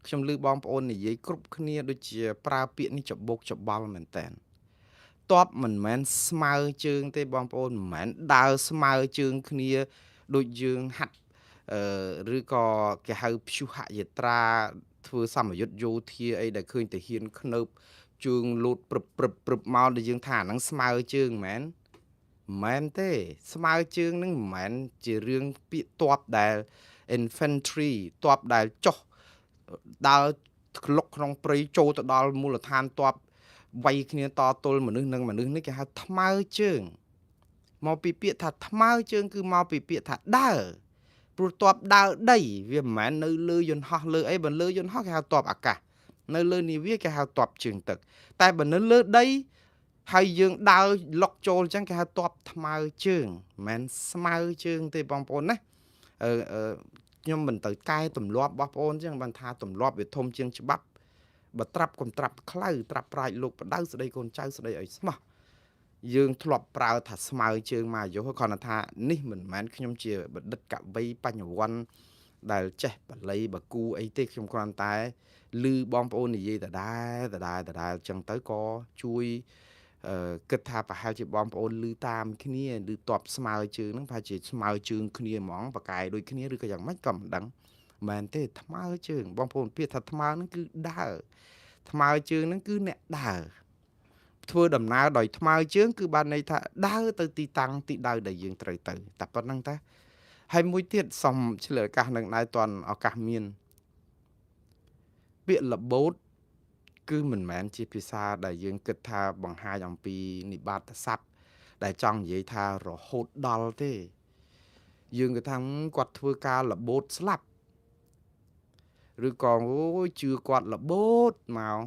ខ្ញុំឮបងប្អូននិយាយគ្រប់គ្នាដូចជាប្រើពាក្យនេះច្បោកច្បល់មែនតើទ័ពមិនមែនស្មើជើងទេបងប្អូនមិនមែនដើរស្មើជើងគ្នាដូចយើងហាត់ឬក៏គេហៅព្យុហយាត្រាធ្វើសម្ពយុទ្ធយោធាអីដែលឃើញទាហានខ្នើបជើងលោតព្រឹបមកដែលយើងថាហ្នឹងស្មើជើងមែនទេស្មើជើងហ្នឹងមិនមែនជារឿងពាក្យទ័ពដែល infantry ទ័ពដែលចុះដើរក្លុកក្នុងព្រៃចូលទៅដល់មូលដ្ឋានទ័ពវាយគ្នាតទល់មនុស្សនឹងមនុស្សនេះគេហៅថ្មើរជើងមកពីពាក្យថាថ្មើរជើងគឺមកពីពាក្យថាដើរព្រោះទ័ពដើរដីវាមិនមែននៅលើយន្តហោះលើអីបើលើយន្តហោះគេហៅទ័ពអាកាសនៅលើនាវាគេហៅទ័ពជើងទឹកតែបើនៅលើដីហើយយើងដើរលុកចូលអញ្ចឹងគេហៅទ័ពថ្មើរជើងមិនមែនស្មើជើងទេបងប្អូនណាខ្ញុំមិនទៅកែទម្លាប់របស់បងប្អូនអញ្ចឹងបានថាទម្លាប់វាធំជាងច្បាប់បើត្រាប់កុំត្រាប់ខ្លៅត្រាប់ប្រាជ្ញលោកបដៅស្ដីកូនចៅស្ដីឲ្យស្មោះយើងធ្លាប់ប្រើថាស្មើជើងមកយុគ្រាន់តែថានេះមិនមែនខ្ញុំជាបណ្ឌិតកវីបញ្ញវន្ត ដែលចេះបល័យបកូអីទេខ្ញុំគ្រាន់តែឮបងប្អូននិយាយដដែលចឹងទៅក៏ជួយគិតថាប្រហែលជាបងប្អូនឮតាមគ្នាឬតបស្មើជើងហ្នឹងប្រហែលជាស្មើជើងគ្នាហ្មងបកកាយដូចគ្នាឬក៏យ៉ាងម៉េចក៏មិនដឹងមែនទេថ្មើរជើងបងប្អូនពាក្យថាថ្មើរហ្នឹងគឺដើរថ្មើរជើងហ្នឹងគឺអ្នកដើរធ្វើដំណើរដោយថ្មើរជើងគឺបានន័យថាដើរទៅទីតាំងទីដៅដែលយើងត្រូវទៅតែប៉ុណ្្នឹងតាហើយមួយទៀតសុំឆ្លើយឱកាសនឹងដែរតន់ឱកាសមានពាក្យលបោតគឺមិនមែនជាភាសាដែលយើងគិតថាបង្ហាញអំពីនិបាតស័ព្ទដែលចង់និយាយថារហូតដល់ទេយើងគិតថាគាត់ធ្វើការលបោតស្លាប់ឬក៏អូយជឿគាត់លបោតមក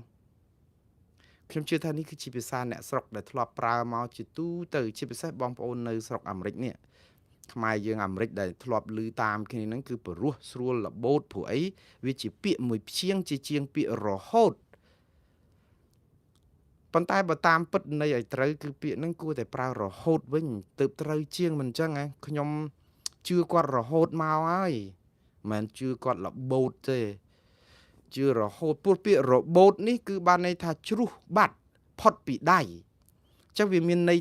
ខ្ញុំជឿថានេះគឺជាភាសាអ្នកស្រុកដែលធ្លាប់ប្រើមកជាទូទៅជាពិសេសបងប្អូននៅស្រុកអាមេរិកនេះខ្មែរយើងអាមេរិកដែលធ្លាប់ឮតាមគ្នាហ្នឹងគឺព្រោះស្រួលលបោតព្រោះអីវាជាពាក្យមួយព្យាង្គជាជាងពាក្យរហូតប៉ុន្តែបើតាមពិតន័យឲ្យត្រូវគឺពាក្យហ្នឹងគួរតែប្រើរហូតវិញទើបត្រូវជាងមិនអញ្ចឹងខ្ញុំជឿគាត់រហូតមកហើយមិនមែនជឿគាត់លបោតទេជឿរហូតពោះពាក្យរបូតនេះគឺបានន័យថាជ្រុះបាត់ផុតពីដៃចឹងវាមានន័យ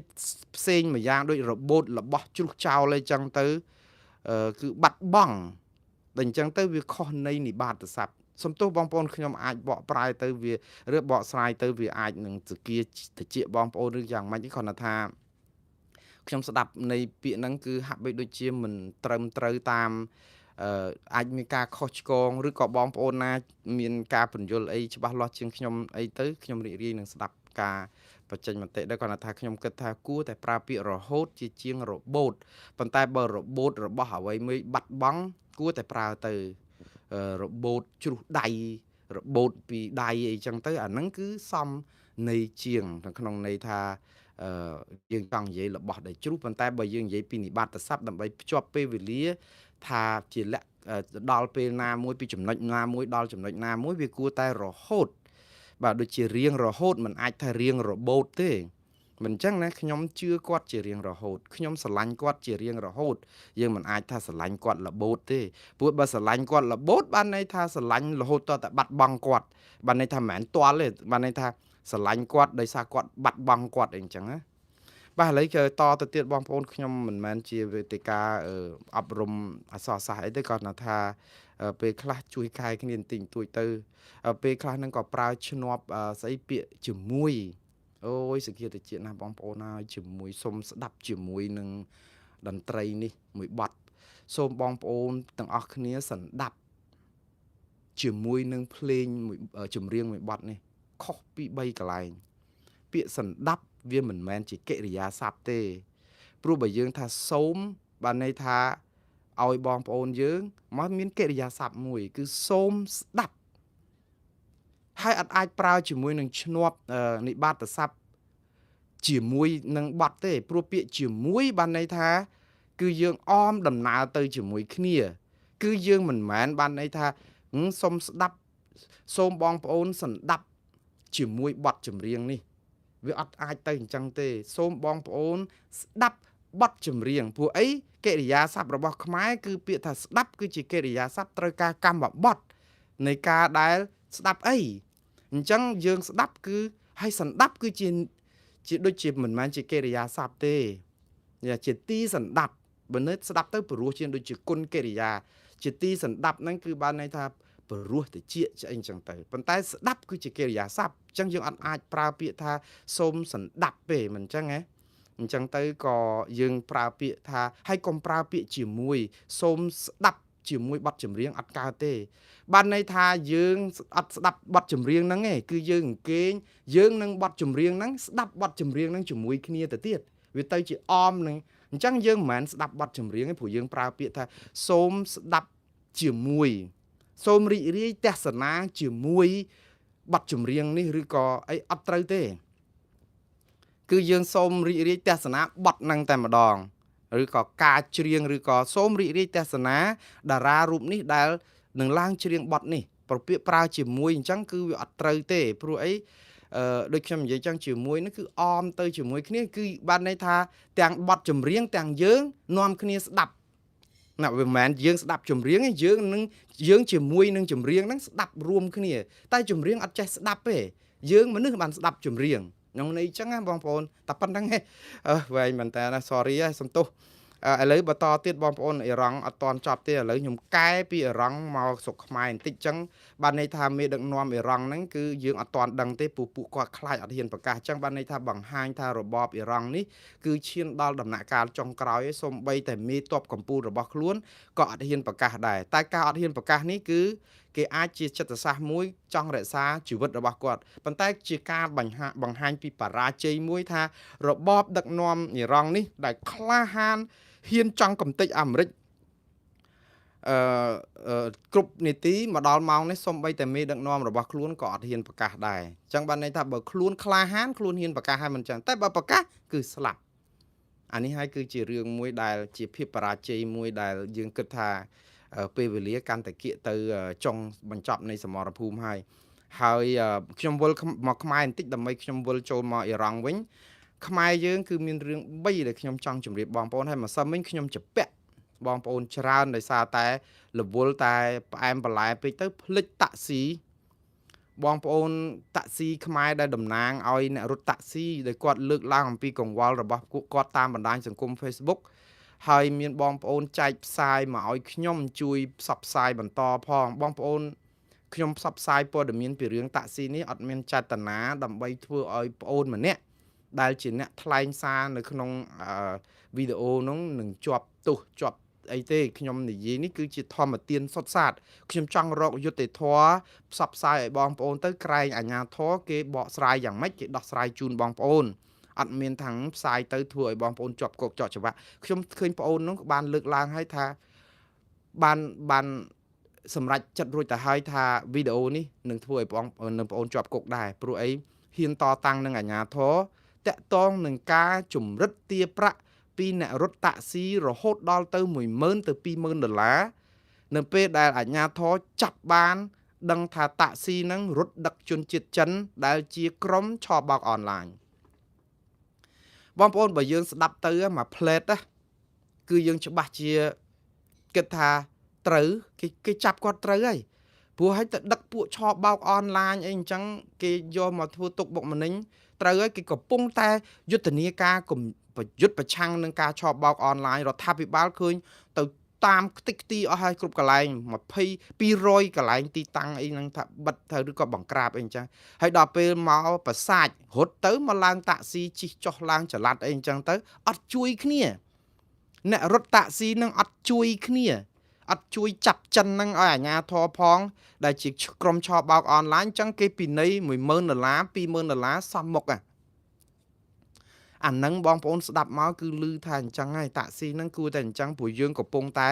ផ្សេងមួយយ៉ាងដូចរបូតរបស់ជ្រុះចោលអីចឹងទៅគឺបាត់បង់តែអញ្ចឹងទៅវាខុសន័យនិបាតស័ព្ទសំទោសបងប្អូនខ្ញុំអាចបកប្រែទៅវាឬបកស្រាយទៅវាអាចនឹងសគាតិចបងប្អូនឬយ៉ាងម៉េចគ្រាន់តែថាខ្ញុំស្ដាប់នៃពាក្យហ្នឹងគឺហាក់បីដូចជាមិនត្រឹមត្រូវតាមអាចមានការខុសឆ្គងឬក៏បងប្អូនណាមានការពន្យល់អីច្បាស់លាស់ជាងខ្ញុំអីទៅខ្ញុំរីករាយនឹងស្ដាប់ការបញ្ចេញមតិដែរគាត់ថាខ្ញុំគិតថាគួរតែប្រើពាក្យរហូតជាជាងរបូតប៉ុន្តែបើរបូតរបស់អ្វីមួយបាត់បង់គួរតែប្រើទៅរបូតជ្រុះដៃរបូតពីដៃអីចឹងទៅអាហ្នឹងគឺសមន័យជាងក្នុងន័យថាយើងចង់និយាយរបស់ដែលជ្រុះប៉ុន្តែបើយើងនិយាយពីនិបាតស័ព្ទដើម្បីភ្ជាប់ពេលវេលាថាជាលក្ខដល់ពេលណាមួយពីចំណុចណាមួយដល់ចំណុចណាមួយវាគួរតែរហូតបាទដូចជារៀងរហូតមិនអាចថារៀងរបូតទេមិនអញ្ចឹងណាខ្ញុំជឿគាត់ជារៀងរហូតខ្ញុំស្រឡាញ់គាត់ជារៀងរហូតយើងមិនអាចថាស្រឡាញ់គាត់របូតទេព្រោះបើស្រឡាញ់គាត់របូតបានន័យថាស្រឡាញ់រហូតតតែបាត់បង់គាត់បានន័យថាមិនមែនទាល់ទេបានន័យថាស្រឡាញ់គាត់ដោយសារគាត់បាត់បង់គាត់អីអញ្ចឹងណាបាទឥឡូវគឺតទៅទៀតបងប្អូនខ្ញុំមិនមែនជាវេទិកាអប់រំអក្សរសាស្ត្រអីទេគាត់ថាពេលខ្លះជួយកែគ្នាបន្តិចបន្តួចទៅពេលខ្លះហ្នឹងក៏ប្រើឈ្នាប់ស្អីពាក្យជាមួយអូយសង្ឃាតិជាតិណាបងប្អូនហើយជាមួយសុំស្ដាប់ជាមួយនឹងតន្ត្រីនេះមួយបទសូមបងប្អូនទាំងអស់គ្នាសន្ដាប់ជាមួយនឹងភ្លេងមួយចម្រៀងមួយបទនេះខុសពី3កន្លែងពាក្យសន្ដាប់វាមិនមែនជាកិរិយាសព្ទទេព្រោះបើយើងថាសូមបានន័យថាឲ្យបងប្អូនយើងមកមានកិរិយាសព្ទមួយគឺសូមស្ដាប់ហើយអត់អាចប្រើជាមួយនឹងឈ្នាប់និបាតស័ព្ទជាមួយនឹងបទទេព្រោះពាក្យជាមួយបានន័យថាគឺយើងអមដំណើរទៅជាមួយគ្នាគឺយើងមិនមែនបានន័យថាសូមស្ដាប់សូមបងប្អូនសន្ដាប់ជាមួយបទចម្រៀងនេះវាអត់អាចទៅអញ្ចឹងទេសូមបងប្អូនស្ដាប់បទចម្រៀងព្រោះអីកិរិយាសព្ទរបស់ខ្មែរគឺពាក្យថាស្ដាប់គឺជាកិរិយាសព្ទត្រូវការកម្មបទនៃការដែលស្ដាប់អីអញ្ចឹងយើងស្ដាប់គឺហើយសន្ដាប់គឺជាដូចជាមិនមែនជាកិរិយាសព្ទទេជាទីសន្ដាប់បើនៅស្ដាប់ទៅព្រោះជាដូចជាគុណកិរិយាជាទីសន្ដាប់ហ្នឹងគឺបានន័យថាព្រោះតិចអីចឹងទៅប៉ុន្តែស្ដាប់គឺជាកិរិយាសព្ទអញ្ចឹងយើងអាចប្រើពាក្យថាសូមសន្ដាប់ទេមិនអញ្ចឹងហ៎អញ្ចឹងទៅក៏យើងប្រើពាក្យថាហើយកុំប្រើពាក្យជាមួយសូមស្ដាប់ជាមួយបទចម្រៀងអត់កើតទេបានន័យថាយើងអត់ស្ដាប់បទចម្រៀងហ្នឹងឯងគឺយើងអង្គេងយើងនឹងបទចម្រៀងហ្នឹងស្ដាប់បទចម្រៀងហ្នឹងជាមួយគ្នាទៅទៀតវាទៅជាអមនឹងអញ្ចឹងយើងមិនមែនស្ដាប់បទចម្រៀងទេព្រោះយើងប្រើពាក្យថាសូមស្ដាប់ជាមួយសូមរីករាយទស្សនាជាមួយបទចម្រៀងនេះឬក៏អីអត់ត្រូវទេគឺយើងសូមរីករាយទស្សនាបទហ្នឹងតែម្ដងឬក៏ការច្រៀងឬក៏សូមរីករាយទស្សនាតារារូបនេះដែលនឹងឡើងច្រៀងបទនេះប្រពាក្យប្រើជាមួយអញ្ចឹងគឺវាអត់ត្រូវទេព្រោះអីដូចខ្ញុំនិយាយចឹងជាមួយនោះគឺអមទៅជាមួយគ្នាគឺបានន័យថាទាំងបទចម្រៀងទាំងយើងនាំគ្នាស្ដាប់ ណាវាមិនមែនយើងស្ដាប់ចម្រៀងយើងជាមួយនឹងចម្រៀងហ្នឹងស្ដាប់រួមគ្នាតែចម្រៀងអត់ចេះស្ដាប់ទេយើងមនុស្សបានស្ដាប់ចម្រៀងក្នុងន័យអញ្ចឹងណាបងប្អូនតែប៉ុណ្្នឹងឯងវែងមែនតើណា sorry សំទោសឥឡូវបន្តទៀតបងប្អូនអ៊ីរ៉ង់អត់តន់ចប់ទេឥឡូវខ្ញុំកែពីអ៊ីរ៉ង់មកស្រុកខ្មែរបន្តិចអញ្ចឹងបានន័យថាមេដឹកនាំអ៊ីរ៉ង់ហ្នឹងគឺយើងអត់តន់ដឹងទេពួកគាត់ខ្លាចអត់ហ៊ានប្រកាសអញ្ចឹងបានន័យថាបង្ហាញថារបបអ៊ីរ៉ង់នេះគឺឈានដល់ដំណាក់កាលចុងក្រោយសូម្បីតែមេតបកម្ពុជារបស់ខ្លួនក៏អត់ហ៊ានប្រកាសដែរតែការអត់ហ៊ានប្រកាសនេះគឺគេអាចជាចិត្តសាស្ត្រមួយចង់រក្សាជីវិតរបស់គាត់ប៉ុន្តែជាការបង្ហាញពីបរាជ័យមួយថារបបដឹកនាំអ៊ីរ៉ង់នេះដែលក្លាហានហ៊ានចង់កំទេចអាមេរិកគ្រប់នីតិមកដល់ម៉ោងនេះសូម្បីតែមេដឹកនាំរបស់ខ្លួនក៏អត់ហ៊ានប្រកាសដែរអញ្ចឹងបានន័យថាបើខ្លួនក្លាហានខ្លួនហ៊ានប្រកាសហើយមិនអញ្ចឹងតែបើប្រកាសគឺស្លាប់អានេះហើយគឺជារឿងមួយដែលជាភាពបរាជ័យមួយដែលយើងគិតថាពេលវេលាកាន់តែគៀកទៅចុងបញ្ចប់នៃសមរភូមិហើយខ្ញុំវិលមកខ្មែរបន្តិចដើម្បីខ្ញុំវិលចូលមកអ៊ីរ៉ង់វិញខ្មែរយើងគឺមានរឿង3ដែលខ្ញុំចង់ជម្រាបបងប្អូនហើយម្សិលមិញខ្ញុំជពាក់បងប្អូនច្រើនដោយសារតែរវល់តែផ្អែមបន្លែពេកទៅភ្លេចតាក់ស៊ីបងប្អូនតាក់ស៊ីខ្មែរដែលតំណាងឲ្យអ្នករត់តាក់ស៊ីដែលគាត់លើកឡើងអំពីកង្វល់របស់គាត់តាមបណ្ដាញសង្គម Facebook ហើយមានបងប្អូនចែកផ្សាយមកឲ្យខ្ញុំជួយផ្សព្វផ្សាយបន្តផងបងប្អូនខ្ញុំផ្សព្វផ្សាយព័ត៌មានពីរឿងតាក់ស៊ីនេះអត់មានចេតនាដើម្បីធ្វើឲ្យប្អូនម្នាក់ដែលជាអ្នកថ្លែងសារនៅក្នុងវីដេអូនោះនឹងជាប់ទោសជាប់អីទេខ្ញុំនិយាយនេះគឺជាធម្មទានសុទ្ធសាធខ្ញុំចង់រកយុត្តិធម៌ផ្សព្វផ្សាយឲ្យបងប្អូនទៅក្រែងអាជ្ញាធរគេបកស្រាយយ៉ាងម៉េចគេដោះស្រាយជូនបងប្អូនអត់មានថាំងផ្សាយទៅធ្វើឲ្យបងប្អូនជាប់គុកជាប់ច្បាប់ខ្ញុំឃើញបងប្អូននោះបានលើកឡើងឲ្យថាបានសម្រាប់ចិត្តរួចទៅហើយថាវីដេអូនេះនឹងធ្វើឲ្យបងប្អូនជាប់គុកដែរព្រោះអីហ៊ានតតាំងនឹងអាជ្ញាធរតាក់ទងនឹងការជំរិតទារប្រាក់ពីអ្នករត់តាក់ស៊ីរហូតដល់ទៅ $10,000 ទៅ $20,000 នៅពេលដែលអាជ្ញាធរចាប់បានដឹងថាតាក់ស៊ីហ្នឹងរត់ដឹកជនជាតិចិនដែលជាក្រុមឆបោកអនឡាញបងប្អូនបើយើងស្ដាប់ទៅមួយផ្លេតណាគឺយើងច្បាស់ជាគិតថាត្រូវគេចាប់គាត់ត្រូវហើយព្រោះឲ្យទៅដឹកពួកឆបោកអនឡាញអីអញ្ចឹងគេយកមកធ្វើទុកបុកម្នេញត្រូវហើយគេកំពុងតែយុទ្ធនាការប្រយុទ្ធប្រឆាំងនឹងការឆបោកអនឡាញរដ្ឋាភិបាលឃើញទៅតាមខ្ទេចខ្ទីអស់ហើយគ្រប់កន្លែង200កន្លែងទីតាំងអីហ្នឹងថាបិទទៅឬក៏បង្ក្រាបអីអញ្ចឹងហើយដល់ពេលមកប្រសាចរត់ទៅមកឡើងតាក់ស៊ីជិះចុះឡើងចល័តអីអញ្ចឹងទៅអត់ជួយគ្នាអ្នករត់តាក់ស៊ីនឹងអត់ជួយគ្នាអត់ជួយចាប់ចិនហ្នឹងឲ្យអាជ្ញាធរផងដែលជាក្រុមឆបោកអនឡាញអញ្ចឹងគេពិន័យ$10,000 $20,000សមមុខអាហ្នឹងបងប្អូនស្ដាប់មកគឺឮថាអញ្ចឹងហើយតាក់ស៊ីហ្នឹងគួរតែអញ្ចឹងព្រោះយើងកំពុងតែ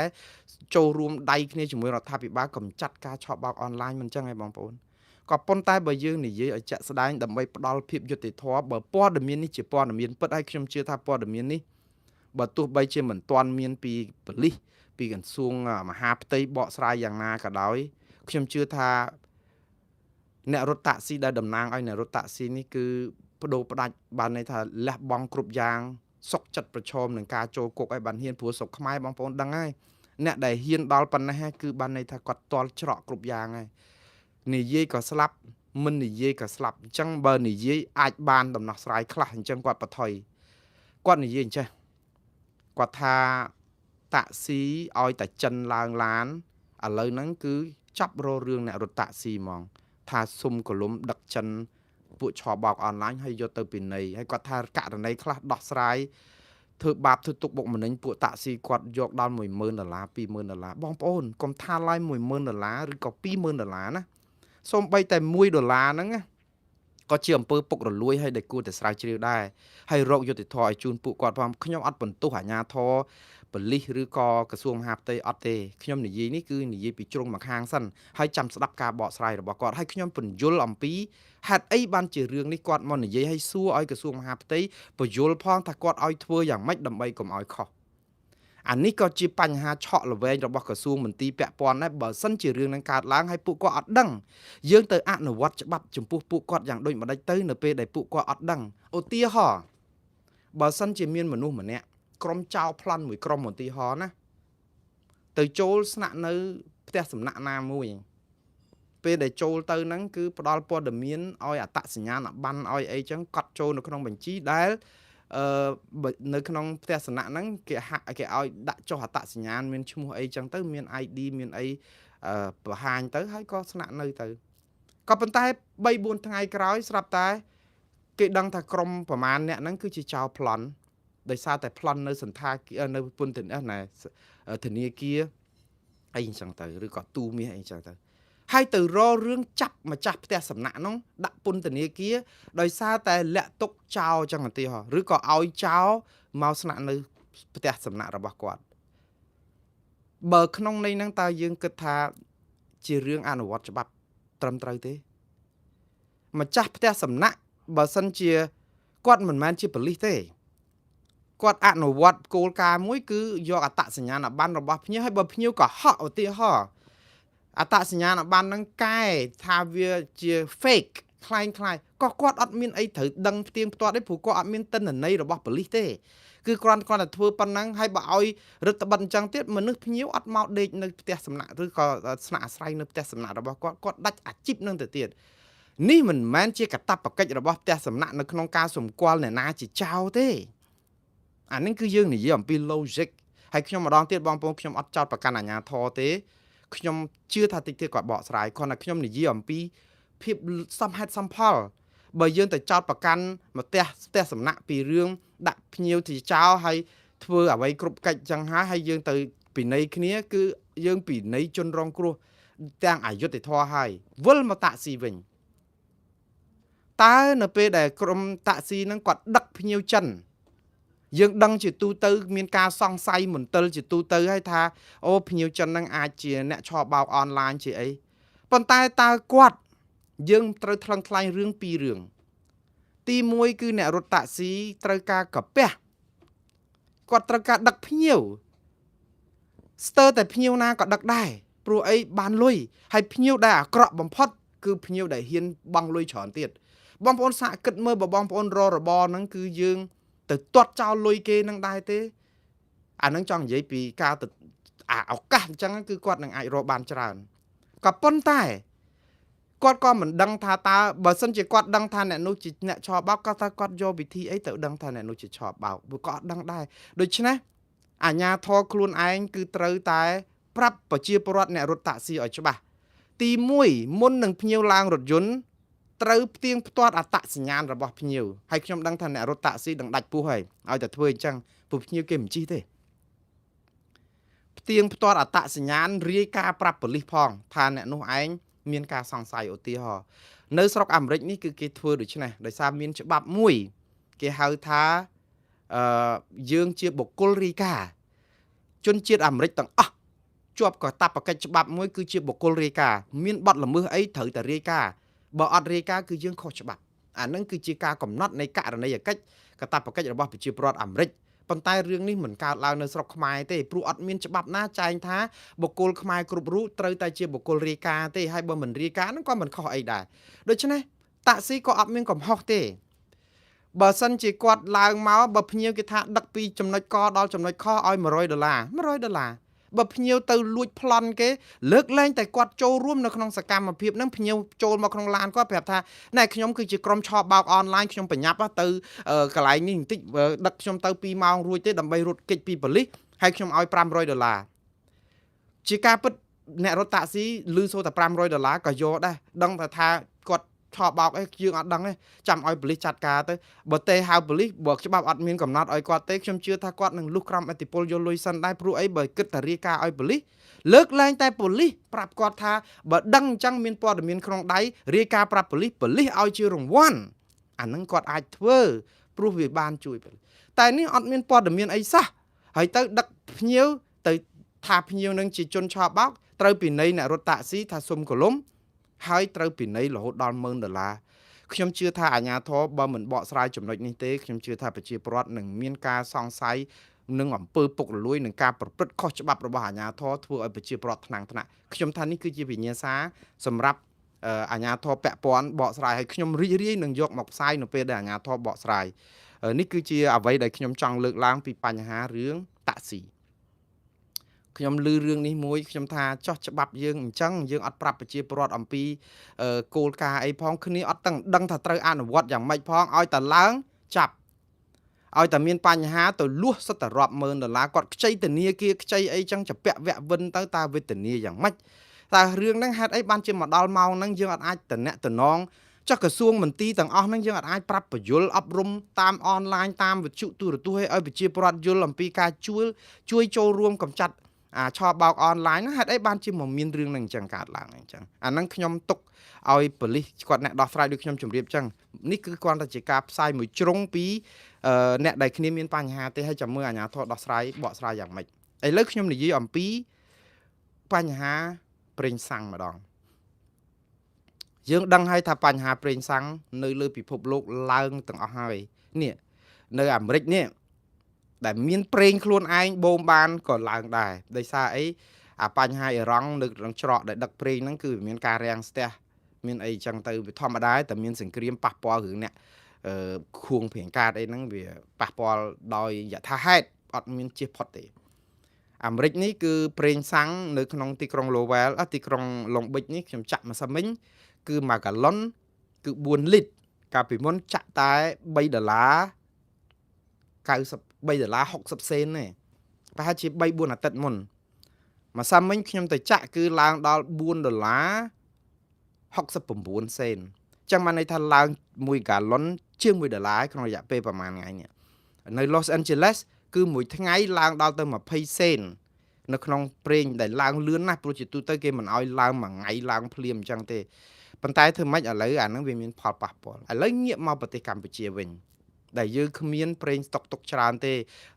ចូលរួមដៃគ្នាជាមួយរដ្ឋាភិបាលកម្ចាត់ការឆបោកអនឡាញមិនអញ្ចឹងហើយបងប្អូនក៏ប៉ុន្តែបើយើងនិយាយឲ្យជាក់ស្ដែងដើម្បីផ្ដល់ភាពយុត្តិធម៌បើព័ត៌មាននេះជាព័ត៌មានពិតហើយខ្ញុំជឿថាព័ត៌មាននេះបើទោះបីជាមិនទាន់មានពីប៉ូលីសពីក្រសួងមហាផ្ទៃបកស្រាយយ៉ាងណាក៏ដោយខ្ញុំជឿថាអ្នករត់តាក់ស៊ីដែលតំណាងឲ្យអ្នករត់តាក់ស៊ីនេះគឺបដូរផ្ដាច់បានន័យថាលះបង់គ្រប់យ៉ាងសុខចិត្តប្រឈមនឹងការចូលគុកឲ្យបានហ៊ានព្រោះស្រុកខ្មែរបងប្អូនដឹងហើយអ្នកដែលហ៊ានដល់ប៉ុណ្ណេះគឺបានន័យថាគាត់តល់ច្រកគ្រប់យ៉ាងហើយនិយាយក៏ស្លាប់មិននិយាយក៏ស្លាប់អញ្ចឹងបើនិយាយអាចបានដំណោះស្រាយខ្លះអញ្ចឹងគាត់បថុយគាត់និយាយអញ្ចេះគាត់ថាតាក់ស៊ីឲ្យតែចិនឡើងឡានឥឡូវហ្នឹងគឺចាប់រករឿងអ្នករត់តាក់ស៊ីហ្មងថាសុំកលុំដឹកចិនពួកឆបោកអនឡាញហើយយកទៅពិន័យហើយគាត់ថាករណីខ្លះដោះស្រាយធ្វើបាបធ្វើទុកបុកម្នេញពួកតាក់ស៊ីគាត់យកដល់$10,000 $20,000បងប្អូនកុំថាឡើយ$10,000 ឬក៏$20,000ណាសូម្បីតែ$1ហ្នឹងក៏ជាអំពើពុករលួយហើយដែលគួរតែស្រាវជ្រាវដែរហើយរកយុត្តិធម៌ឲ្យជូនពួកគាត់ផងខ្ញុំអត់បន្ទោសអាជ្ញាធរប៉ូលីសឬក៏ក្រសួងមហាផ្ទៃអត់ទេខ្ញុំនិយាយនេះគឺនិយាយពីជ្រុងមកខាងសិនហើយចាំស្ដាប់ការបកស្រាយរបស់គាត់ហើយខ្ញុំពន្យល់អំពីហេតុអីបានជារឿងនេះគាត់មកនិយាយឲ្យសួរឲ្យក្រសួងមហាផ្ទៃពន្យល់ផងថាគាត់ឲ្យធ្វើយ៉ាងម៉េចដើម្បីកុំឲ្យខុសអានេះក៏ជាបញ្ហាឆក់ល្វែងរបស់ក្រសួងមន្ទីរពាក់ព័ន្ធដែរបើសិនជារឿងនឹងកើតឡើងហើយពួកគាត់អត់ដឹងយើងទៅអនុវត្តច្បាប់ចំពោះពួកគាត់យ៉ាងដូចម្ដេចទៅនៅពេលដែលពួកគាត់អត់ដឹងឧទាហរណ៍បើសិនជាមានមនុស្សម្នាក់ក្រុមចៅប្លន់មួយក្រុមឧទាហរណ៍ណា từ chôl sạ nơi tia sầm nạ na mùi về để chôl từ nắng cứ đo po đầm miến oi tạ sinh nhãn ban oi ấy chẳng cắt chôl nó không bình chí đá nơi không tia sầm nạ nắng cái oi đã cho tạ sinh nhãn miến chung ấy chẳng tới miến ID miến ấy bờ hàng tới hay có sạ nơi từ có bên tai bay buồn thằng ngày cái sập tai cái đăng thà cromประมาณ nè nắng cứ chỉ chào plon đời sao tại plon nơi sân tha nơi buôn tỉnh này tỉnh kia kia anh chẳng tới rồi có tu mi anh chẳng tới hai từ ro rương chắp mà chắpแต่สำนักน้องดับปุ่นtỉnh kia đời sao tại lệ tục chào chẳng hạn tiêu rồi có ao chào mau sẵn nơi แต่สำนักរបស់គាត់បើក្នុងនេះហ្នឹងតើយើងគិតថាជារឿងអនុវត្តច្បាប់ត្រឹមត្រូវទេម្ចាស់ផ្ទះសំណាក់បើសិនជាគាត់មិនមែនជាប៉ូលីសទេគាត់អនុវត្តគោលការណ៍មួយគឺយកអត្តសញ្ញាណប័ណ្ណរបស់ភ្ញៀវហើយបើភ្ញៀវក៏ហក់ឧទាហរណ៍អត្តសញ្ញាណប័ណ្ណហ្នឹងកែថាវាជា fake คล้ายៗក៏គាត់អត់មានអីត្រូវដឹងផ្ទៀងផ្ទាត់ទេព្រោះគាត់អត់មានទិន្នន័យរបស់ប៉ូលីសទេគឺគ្រាន់តែធ្វើប៉ុណ្ណឹងហើយបើឲ្យរដ្ឋបិទអញ្ចឹងទៀតមនុស្សភ្ញៀវអត់មកដេកនៅផ្ទះសំណាក់ឬក៏ស្នាក់អាស្រ័យនៅផ្ទះសំណាក់របស់គាត់ដាច់អាជីពនឹងទៅទៀតនេះមិនមែនជាកាតព្វកិច្ចរបស់ផ្ទះសំណាក់នៅក្នុងការសម្គាល់អ្នកណាជាចៅទេអានេះគឺយើងនិយាយអំពី logic ហើយខ្ញុំម្ដងទៀតបងប្អូនខ្ញុំអត់ចោទប្រកាន់អាជ្ញាធរទេខ្ញុំជឿថាតិចទៀតគាត់បកស្រាយគ្រាន់តែខ្ញុំនិយាយអំពីភាពសមហេតុសមផលបើយើងទៅចោទប្រកាន់ផ្ទះសំណាក់ពីរឿងដាក់ភ្ញៀវទីចោលហើយធ្វើអ្វីគ្រប់កិច្ចចឹងហើយយើងទៅពិន័យគ្នាគឺយើងពិន័យជនរងគ្រោះទាំងអយុត្តិធម៌ហើយវិលមកតាក់ស៊ីវិញតើនៅពេលដែលក្រុមតាក់ស៊ីហ្នឹងគាត់ដឹកភ្ញៀវចិនយើងដឹងជាទូទៅមានការសង្ស័យមន្ទិលជាទូទៅហើយថាអូភ្ញៀវចិនហ្នឹងអាចជាអ្នកឆបោកអនឡាញជាអីប៉ុន្តែតើគាត់យើងត្រូវថ្លឹងថ្លែងរឿងពីររឿងទី1គឺអ្នករត់តាក់ស៊ីត្រូវការកាពះគាត់ត្រូវការដឹកភ្ញៀវស្ទើរតែភ្ញៀវណាក៏ដឹកដែរព្រោះអីបានលុយហើយភ្ញៀវដែលអាក្រក់បំផុតគឺភ្ញៀវដែលហ៊ានបង់លុយច្រើនទៀតបងប្អូនសាកគិតមើលបើបងប្អូនររបរហ្នឹងគឺយើងទៅទាត់ចោលលុយគេនឹងដែរទេអាហ្នឹងចង់និយាយពីការទៅឱកាសអញ្ចឹងគឺគាត់នឹងអាចរកបានច្រើនក៏ប៉ុន្តែគាត់ក៏មិនដឹងថាតើបើសិនជាគាត់ដឹងថាអ្នកនោះជាអ្នកឆបោកក៏ថាគាត់យកវិធីអីទៅដឹងថាអ្នកនោះជាឆបោកព្រោះគាត់អត់ដឹងដែរដូច្នេះអាជ្ញាធរខ្លួនឯងគឺត្រូវតែប្រាប់ប្រជាពលរដ្ឋអ្នករត់តាក់ស៊ីឲ្យច្បាស់ទី1មុននឹងភ្ញៀវឡើងរថយន្តត្រូវផ្ទៀងផ្ទាត់អត្តសញ្ញាណរបស់ភ្ញៀវហើយខ្ញុំដឹងថាអ្នករត់តាក់ស៊ីនឹងដាច់ពោះហើយឲ្យតែធ្វើអញ្ចឹងព្រោះភ្ញៀវគេមិនជិះទេផ្ទៀងផ្ទាត់អត្តសញ្ញាណរាយការណ៍ប្រាប់ប៉ូលីសផងថាអ្នកនោះឯងមានការសង្ស័យឧទាហរណ៍នៅស្រុកអាមេរិកនេះគឺគេធ្វើដូច្នេះដោយសារមានច្បាប់មួយគេហៅថាយើងជាបុគ្គលរាយការណ៍ជនជាតិអាមេរិកទាំងអស់ជាប់កាតព្វកិច្ចច្បាប់មួយគឺជាបុគ្គលរាយការណ៍មានបទល្មើសអីត្រូវតែរាយការណ៍បើអត់រាយការណ៍គឺយើងខុសច្បាប់អានឹងគឺជាការកំណត់នៃករណីយកិច្ចកាតព្វកិច្ចរបស់ប្រជាពលរដ្ឋអាមេរិកប៉ុន្តែរឿងនេះមិនកើតឡើងនៅស្រុកខ្មែរទេព្រោះអត់មានច្បាប់ណាចែងថាបុគ្គលខ្មែរគ្រប់រូបត្រូវតែជាបុគ្គលរាយការណ៍ទេហើយបើមិនរាយការណ៍ហ្នឹងក៏មិនខុសអីដែរដូច្នេះតាក់ស៊ីក៏អត់មានកំហុសទេបើសិនជាគាត់ឡើងមកបើភ្ញៀវគេថាដឹកពីចំណុចកដល់ចំណុចខឲ្យ$100បើភ្ញៀវទៅលួចប្លន់គេលើកលែងតែគាត់ចូលរួមនៅក្នុងសកម្មភាពហ្នឹងភ្ញៀវចូលមកក្នុងឡានគាត់ប្រាប់ថាណែខ្ញុំគឺជាក្រុមឆបោកអនឡាញខ្ញុំបញ្ញាប់ទៅកន្លែងនេះបន្តិចដឹកខ្ញុំទៅ2ម៉ោងរួចទេដើម្បីរត់គេចពីប៉ូលីសហើយខ្ញុំឲ្យ$500ជាការពិតអ្នករត់តាក់ស៊ីលឺសូរតែ$500ក៏យកដែរដឹងថាគាត់ឆបោកអីយើងអត់ដឹងទេចាំឲ្យប៉ូលីសចាត់ការទៅបើទេហៅប៉ូលីសបើច្បាប់អត់មានកំណត់ឲ្យគាត់ទេខ្ញុំជឿថាគាត់នឹងលុះក្រំអធិពលយកលុយសិនដែរព្រោះអីបើគិតតែរាយការណ៍ឲ្យប៉ូលីសលើកលែងតែប៉ូលីសប្រាប់គាត់ថាបើដឹងអញ្ចឹងមានព័ត៌មានក្នុងដៃរាយការណ៍ប្រាប់ប៉ូលីសឲ្យជារង្វាន់អានឹងគាត់អាចធ្វើព្រោះវាបានជួយប៉ូលីសតែនេះអត់មានព័ត៌មានអីសោះហើយទៅដឹកភ្ញៀវទៅថាភ្ញៀវនឹងជាជនឆបោកត្រូវពិន័យអ្នករត់តាក់ស៊ីថាសុំកលុំហើយត្រូវពិន័យរហូតដល់$10,000ខ្ញុំជឿថាអាជ្ញាធរបើមិនបកស្រាយចំណុចនេះទេខ្ញុំជឿថាប្រជាពលរដ្ឋនឹងមានការសង្ស័យនឹងអំពើពុករលួយនឹងការប្រព្រឹត្តខុសច្បាប់របស់អាជ្ញាធរធ្វើឲ្យប្រជាពលរដ្ឋថ្នាក់ខ្ញុំថានេះគឺជាវិញ្ញាសាសម្រាប់អាជ្ញាធរពាក់ព័ន្ធបកស្រាយហើយខ្ញុំរីករាយនឹងយកមកផ្សាយនៅពេលដែលអាជ្ញាធរបកស្រាយនេះគឺជាអ្វីដែលខ្ញុំចង់លើកឡើងពីបញ្ហារឿងតាក់ស៊ី ខ្ញុំឮរឿងនេះមួយខ្ញុំថាចោះច្បាប់យើងអញ្ចឹងយើងអត់ប្រាប់ប្រជាពលរដ្ឋអំពីគោលការណ៍អីផងគ្នាអត់ដឹងថាត្រូវអនុវត្តយ៉ាងម៉េចផងឲ្យតែឡើងចាប់ឲ្យតែមានបញ្ហាទៅលួសសិតតែរាប់ម៉ឺនដុល្លារគាត់ខ្ចីធនាគារខ្ចីអីចឹងចពាក់វគ្គវិនទៅតើវេទនាយ៉ាងម៉េចតើរឿងហ្នឹងហេតុអីបានជាមកដល់ម៉ោងហ្នឹងយើងអត់អាចតំណែងចុះក្រសួងមន្ទីរទាំងអស់ហ្នឹងយើងអត់អាចប្រាប់បញ្យលអប់រំតាមអនឡាញតាមវិទ្យុទូរទស្សន៍ឲ្យប្រជាពលរដ្ឋយល់អំពីការជួយចូលរួមកម្ចាត់ឆបោកអនឡាញហ្នឹងហេតុអីបានជាមកមានរឿងហ្នឹងអញ្ចឹងកើតឡើងអញ្ចឹងអាហ្នឹងខ្ញុំទុកឲ្យប៉ូលីសគាត់អ្នកដោះស្រាយដូចខ្ញុំជម្រាបអញ្ចឹងនេះគឺគ្រាន់តែជាការផ្សាយមួយជ្រុងពីអ្នកដែលគ្នាមានបញ្ហាទេហើយចាំមើលអាជ្ញាធរដោះស្រាយបកស្រាយយ៉ាងម៉េចឥឡូវខ្ញុំនិយាយអំពីបញ្ហាប្រេងសាំងម្ដងយើងដឹងហើយថាបញ្ហាប្រេងសាំងនៅលើពិភពលោកឡើងទាំងអស់ហើយនេះនៅអាមេរិកនេះដែលមានប្រេងខ្លួនឯងបូមបានក៏ឡើងដែរដោយសារអីអាបញ្ហាអ៊ីរ៉ង់នៅក្នុងច្រកដែលដឹកប្រេងហ្នឹងគឺមានការរាំងស្ទះមានអីចឹងទៅវាធម្មតាតែមានសង្គ្រាមប៉ះពាល់រឿងអ្នកខួងប្រេងកាតអីហ្នឹងវាប៉ះពាល់ដោយយថាហេតុអត់មានជៀសផុតទេអាមេរិកនេះគឺប្រេងសាំងនៅក្នុងទីក្រុង Lowell ទីក្រុង Long Beach នេះខ្ញុំចាក់ម្សិលមិញគឺ1ហ្គាឡុនគឺ4លីត្រកាលពីមុនចាក់តែ$3.90 $3.60 សេនទេប្រហែលជា3-4អាទិត្យមុនម្សិលមិញខ្ញុំទៅចាក់គឺឡើងដល់$4.69 សេនចឹងបានន័យថាឡើង1ហ្គាឡុនជាង$1ក្នុងរយៈពេលប្រហែលថ្ងៃនេះនៅ Los Angeles គឺមួយថ្ងៃឡើងដល់ទៅ20 សេននៅក្នុងប្រេងដែលឡើងលឿនណាស់ព្រោះជាទូទៅគេមិនអោយឡើងមួយថ្ងៃឡើងភ្លាមអញ្ចឹងទេប៉ុន្តែធ្វើម៉េចឥឡូវអាហ្នឹងវាមានផលប៉ះពាល់ឥឡូវងាកមកប្រទេសកម្ពុជាវិញដែលយើងគ្មានប្រេងស្តុកទុកច្រើនទេ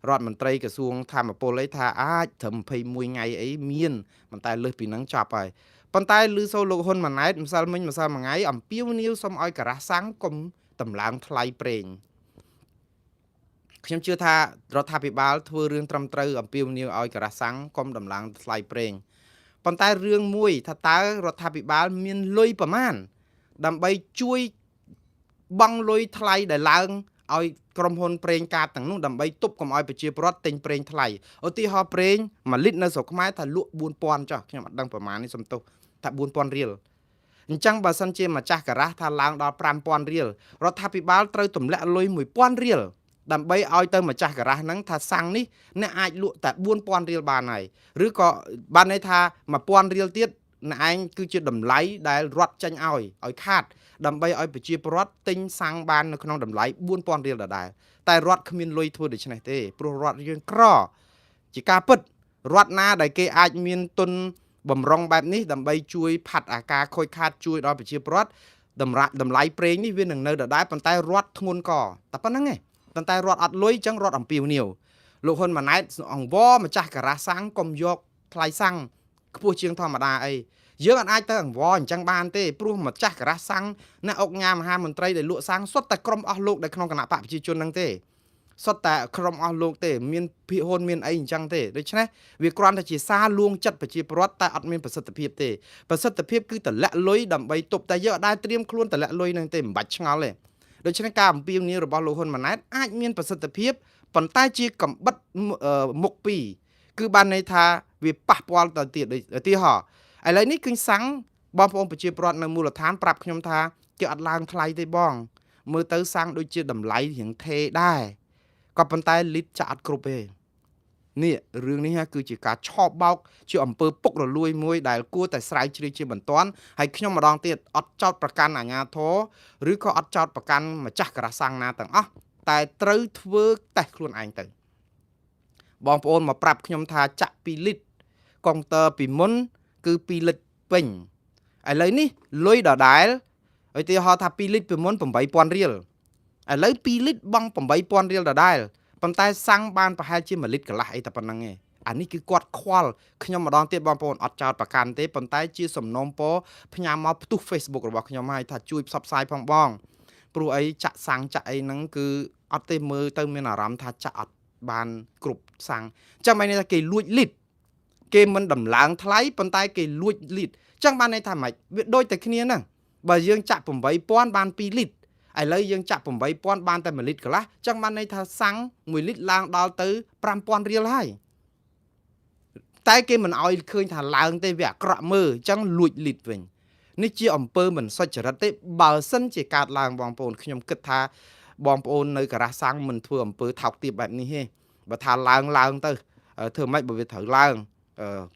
រដ្ឋមន្ត្រីក្រសួងធម្មពលអីថាអាចត្រឹម21ថ្ងៃអីមានប៉ុន្តែលើសពីហ្នឹងចប់ហើយប៉ុន្តែឮសូរលោកហ៊ុនម៉ាណែតម្សិលមិញម្សិលមួយថ្ងៃអំពាវនាវសូមឲ្យការ៉ាសាំងកុំតម្លើងថ្លៃប្រេងខ្ញុំជឿថារដ្ឋាភិបាលធ្វើរឿងត្រឹមត្រូវអំពាវនាវឲ្យការ៉ាសាំងកុំដំឡើងថ្លៃប្រេងប៉ុន្តែរឿងមួយថាតើរដ្ឋាភិបាលមានលុយប្រមាណដើម្បីជួយបង់លុយថ្លៃដែលឡើងឲ្យក្រុមហ៊ុនប្រេងកាតទាំងនោះដើម្បីទប់កុំឲ្យប្រជាពលរដ្ឋទិញប្រេងថ្លៃឧទាហរណ៍ប្រេង1លីត្រនៅស្រុកខ្មែរថាលក់4000ចុះខ្ញុំអត់ដឹងប្រមាណនេះសំទោសថា4000រៀលអញ្ចឹងបើសិនជាម្ចាស់ការ៉ាសថាឡើងដល់5000រៀលរដ្ឋាភិបាលត្រូវទម្លាក់លុយ1000រៀលដើម្បីឲ្យទៅម្ចាស់ការ៉ាសហ្នឹងថាសាំងនេះអ្នកអាចលក់តែ4000រៀលបានហើយឬក៏បានន័យថា1000រៀលទៀតអ្នកឯងគឺជាតម្លៃដែលរដ្ឋចេញឲ្យខាតដើម្បីឲ្យប្រជាពលរដ្ឋទិញសាំងបាននៅក្នុងតម្លៃ4000រៀលដដែលតែរដ្ឋគ្មានលុយធ្វើដូច្នេះទេព្រោះរដ្ឋយើងក្រជាការពិតរដ្ឋណាដែលគេអាចមានទុនបំរុងបែបនេះដើម្បីជួយផាត់អាការខូចខាតជួយដល់ប្រជាពលរដ្ឋតម្លៃប្រេងនេះវានឹងនៅដដែលប៉ុន្តែរដ្ឋធ្ងន់កតែប៉ុណ្្នឹងឯងប៉ុន្តែរដ្ឋអត់លុយចឹងរដ្ឋអំពាវនាវលោកហ៊ុនម៉ាណែតអង្វរម្ចាស់ការ៉ាសាំងកុំយកថ្លៃសាំងខ្ពស់ជាងធម្មតាអីយើងអាចទៅអង្វរអញ្ចឹងបានទេព្រោះម្ចាស់ការ៉ាសាំងអ្នកអុកញ៉ាមហាមន្ត្រីដែលលក់សាំងសុទ្ធតែក្រុមអស់លោកដែលក្នុងគណៈបកប្រជាជនហ្នឹងទេសុទ្ធតែក្រុមអស់លោកទេមានភិហ៊ុនមានអីអញ្ចឹងទេដូច្នេះវាគ្រាន់តែជាសារលួងចិត្តប្រជាពលរដ្ឋតែអត់មានប្រសិទ្ធភាពទេប្រសិទ្ធភាពគឺតម្លាក់លុយដើម្បីទប់តែយើងអត់ដែលត្រៀមខ្លួនតម្លាក់លុយហ្នឹងទេមិនបាច់ឆ្ងល់ទេដូច្នេះការអំពាវនាវរបស់លោកហ៊ុនម៉ាណែតអាចមានប្រសិទ្ធភាពប៉ុន្តែជាកំបិតមុខពីរគឺបានន័យថាវាប៉ះពាល់ទៅទៀតឧទាហរណ៍ឥឡូវនេះគឺសាំងបងប្អូនប្រជាពលរដ្ឋនៅមូលដ្ឋានប្រាប់ខ្ញុំថាគេអត់ឡើងថ្លៃទេបងមើលទៅសាំងដូចជាតម្លៃរៀងថេដែរក៏ប៉ុន្តែលីត្រចាក់អត់គ្រប់ទេនេះរឿងនេះគឺជាការឆោបបោកជាអំពើពុករលួយមួយដែលគួរតែស្រាវជ្រាវជាបន្ទាន់ហើយខ្ញុំម្ដងទៀតអត់ចោតប្រកាន់អាជ្ញាធរឬក៏អត់ចោតប្រកាន់ម្ចាស់ការ៉ាសាំងណាទាំងអស់តែត្រូវធ្វើតេស្តខ្លួនឯងទៅបងប្អូនមកប្រាប់ខ្ញុំថាចាក់2លីត្រកុងទ័រពីមុនគឺ2លីត្រពេញឥឡូវនេះលុយដដែលឧទាហរណ៍ថា2លីត្រពីមុន8000រៀលឥឡូវ2លីត្របង់8000រៀលដដែលប៉ុន្តែសាំងបានប្រហែលជា1លីត្រកន្លះអីតែប៉ុណ្្នឹងឯងអានេះគឺគាត់ខ្វល់ខ្ញុំម្ដងទៀតបងប្អូនអត់ចោតប្រកាន់ទេប៉ុន្តែជាសំណូមពរផ្ញើមកផ្ទុះ Facebook របស់ខ្ញុំឲ្យថាជួយផ្សព្វផ្សាយផងបងព្រោះអីចាក់សាំងចាក់អីហ្នឹងគឺអត់ទេមើលទៅមានអារម្មណ៍ថាចាក់អត់បានគ្រប់សាំងចាំមិនន័យថាគេលួចលីត្រគេមិនដំឡើងថ្លៃប៉ុន្តែគេលួចលីត្រចឹងបានន័យថាម៉េចវាដូចតែគ្នាហ្នឹងបើយើងចាក់8000បាន2លីត្រឥឡូវយើងចាក់8000បានតែ1លីត្រកន្លះចឹងបានន័យថាសាំង1លីត្រឡើងដល់ទៅ5000រៀលហើយ តែគេមិនអោយឃើញថាឡើងទេវាអាក្រក់មើលអញ្ចឹងលួចលីតវិញនេះជាអំពើមិនសុចរិតទេបើសិនជាកើតឡើងបងប្អូនខ្ញុំគិតថាបងប្អូននៅការ៉ាសាំងមិនធ្វើអំពើថោកទាបបែបនេះទេបើថាឡើងទៅធ្វើម៉េចបើវាត្រូវឡើង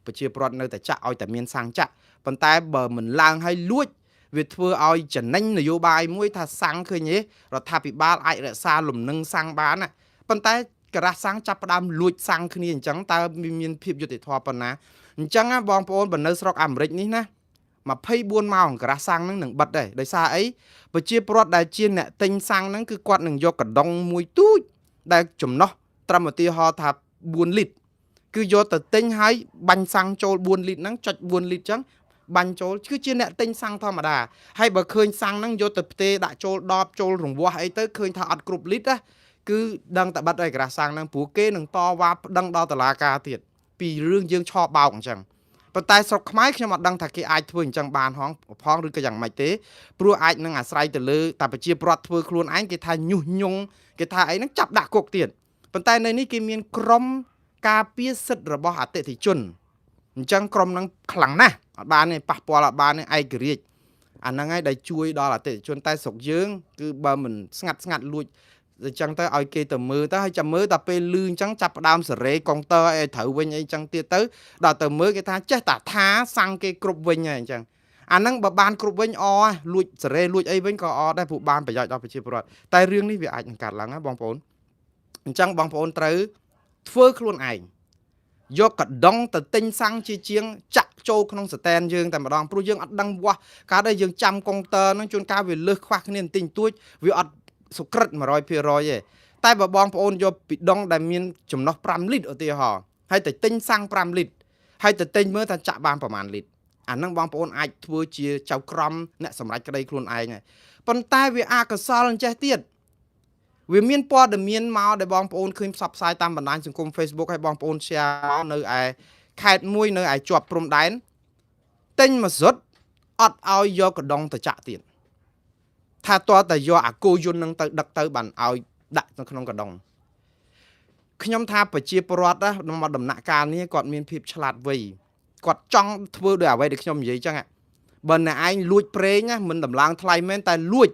ប្រជាពលរដ្ឋនៅតែចាក់ឲ្យតែមានសាំងចាក់ប៉ុន្តែបើមិនឡើងឲ្យលួចវាធ្វើឲ្យចំណេញនយោបាយមួយថាសាំងឃើញទេរដ្ឋាភិបាលអាចរក្សាលំនឹងសាំងបានណាប៉ុន្តែការ៉ាសាំងចាប់ផ្ដើមលួចសាំងគ្នាអញ្ចឹងតើមានភាពយុត្តិធម៌ប៉ុណ្ណាអញ្ចឹងបងប្អូនបើនៅស្រុកអាមេរិកនេះណា24ម៉ោងការ៉ាសាំងហ្នឹងនឹងបិទដែរដោយសារអីប្រជាពលរដ្ឋដែលជាអ្នកទិញសាំងហ្នឹងគឺគាត់នឹងយកកណ្ដុងមួយទូចដែលចំណោះត្រឹមឧទាហរណ៍ថា4លីត្រគឺយកទៅទិញហើយបាញ់សាំងចូល4លីត្រហ្នឹងចុច4លីត្រអញ្ចឹងបាញ់ចូលគឺជាអ្នកទិញសាំងធម្មតាហើយបើឃើញសាំងហ្នឹងយកទៅផ្ទេដាក់ចូលដបចូលរង្វាស់អីទៅឃើញថាអត់គ្រប់លីត្រណាគឺដឹងតែបាត់ហើយការ៉ាសាំងហ្នឹងព្រោះគេនឹងតវ៉ាប្តឹងដល់តុលាការទៀតពីរឿងយើងឆោបោកអញ្ចឹងប៉ុន្តែស្រុកខ្មែរខ្ញុំអត់ដឹងថាគេអាចធ្វើអញ្ចឹងបានផងឬក៏យ៉ាងម៉េចទេព្រោះអាចនឹងអាស្រ័យទៅលើតែប្រជាពលរដ្ឋធ្វើខ្លួនឯងគេថាញុះញង់គេថាអីហ្នឹងចាប់ដាក់គុកទៀតប៉ុន្តែនៅនេះគេមានក្រុមការពារសិទ្ធិរបស់អតិថិជនអញ្ចឹងក្រុមហ្នឹងខ្លាំងណាស់អត់បានទេប៉ះពាល់អត់បានទេឯករាជ្យអាហ្នឹងហើយដែលជួយដល់អតិថិជនតែស្រុកយើងគឺបើមិនស្ងាត់លួចអញ្ចឹងទៅឲ្យគេទៅមើលទៅហើយចាំមើលតែពេលលឺអញ្ចឹងចាប់ផ្ដើមសេរីកុងទ័រឲ្យត្រូវវិញអីអញ្ចឹងទៀតទៅដល់ទៅមើលគេថាចេះតែថាសាំងគេគ្រប់វិញហើយអញ្ចឹងអាហ្នឹងបើបានគ្រប់វិញលួចសេរីលួចអីវិញក៏ដែរព្រោះបានប្រយោជន៍ដល់ប្រជាពលរដ្ឋតែរឿងនេះវាអាចនឹងកាត់ឡើងណាបងប្អូនអញ្ចឹងបងប្អូនត្រូវធ្វើខ្លួនឯងយកកដុងទៅទិញសាំងជាជាងចាក់ចូលក្នុងស្តែនយើងតែម្ដងព្រោះយើងអត់ដឹងវាស់កាលដែលយើងចាំកុងទ័រហ្នឹងជួនកាលវាលើសខ្វះគ្នាបន្តិចបន្តួចវាអត់សុក្រិត 100% ទេតែបើបងប្អូនយកពីដុងដែលមានចំណុះ5លីត្រឧទាហរណ៍ហើយទៅទិញសាំង5លីត្រហើយទៅទិញមើលថាចាក់បានប្រមាណលីត្រអាហ្នឹងបងប្អូនអាចធ្វើជាចៅក្រមអ្នកសម្រេចក្តីខ្លួនឯងហើយប៉ុន្តែវាអកុសលអញ្ចេះទៀតវាមានព័ត៌មានមកដែលបងប្អូនឃើញផ្សព្វផ្សាយតាមបណ្ដាញសង្គម Facebook ហើយបងប្អូន share មកនៅឯខេត្តមួយនៅឯជាប់ព្រំដែនទិញមួយសុទ្ធអត់ឲ្យយកកដុងទៅចាក់ទៀតថាតើតែយកអាគោយន្តនឹងទៅដឹកទៅបានឲ្យដាក់នៅក្នុងកដុងខ្ញុំថាប្រជាពលរដ្ឋណាមកដំណាក់កាលនេះគាត់មានភាពឆ្លាតវៃគាត់ចង់ធ្វើដោយអ្វីដែលខ្ញុំនិយាយអញ្ចឹងបើអ្នកឯងលួចប្រេងណាមិនដំឡើងថ្លៃមែនតែលួច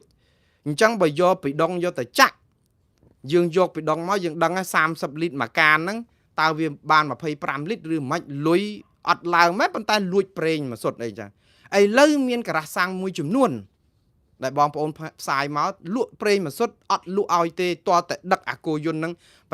អញ្ចឹងបើយកពីដុងយកទៅចាក់យើងយកពីដុងមកយើងដឹង30លីត្រមួយកានហ្នឹងតើវាបាន25លីត្រឬមិនលុយអត់ឡើងមែនប៉ុន្តែលួចប្រេងមួយសុទ្ធអីចឹងឥឡូវមានការ៉ាសាំងមួយចំនួនដែលបងប្អូនផ្សាយមកលក់ប្រេងមួយសុទ្ធអត់លក់ឲ្យទេតើតែដឹកអាគោយន្តហ្នឹងប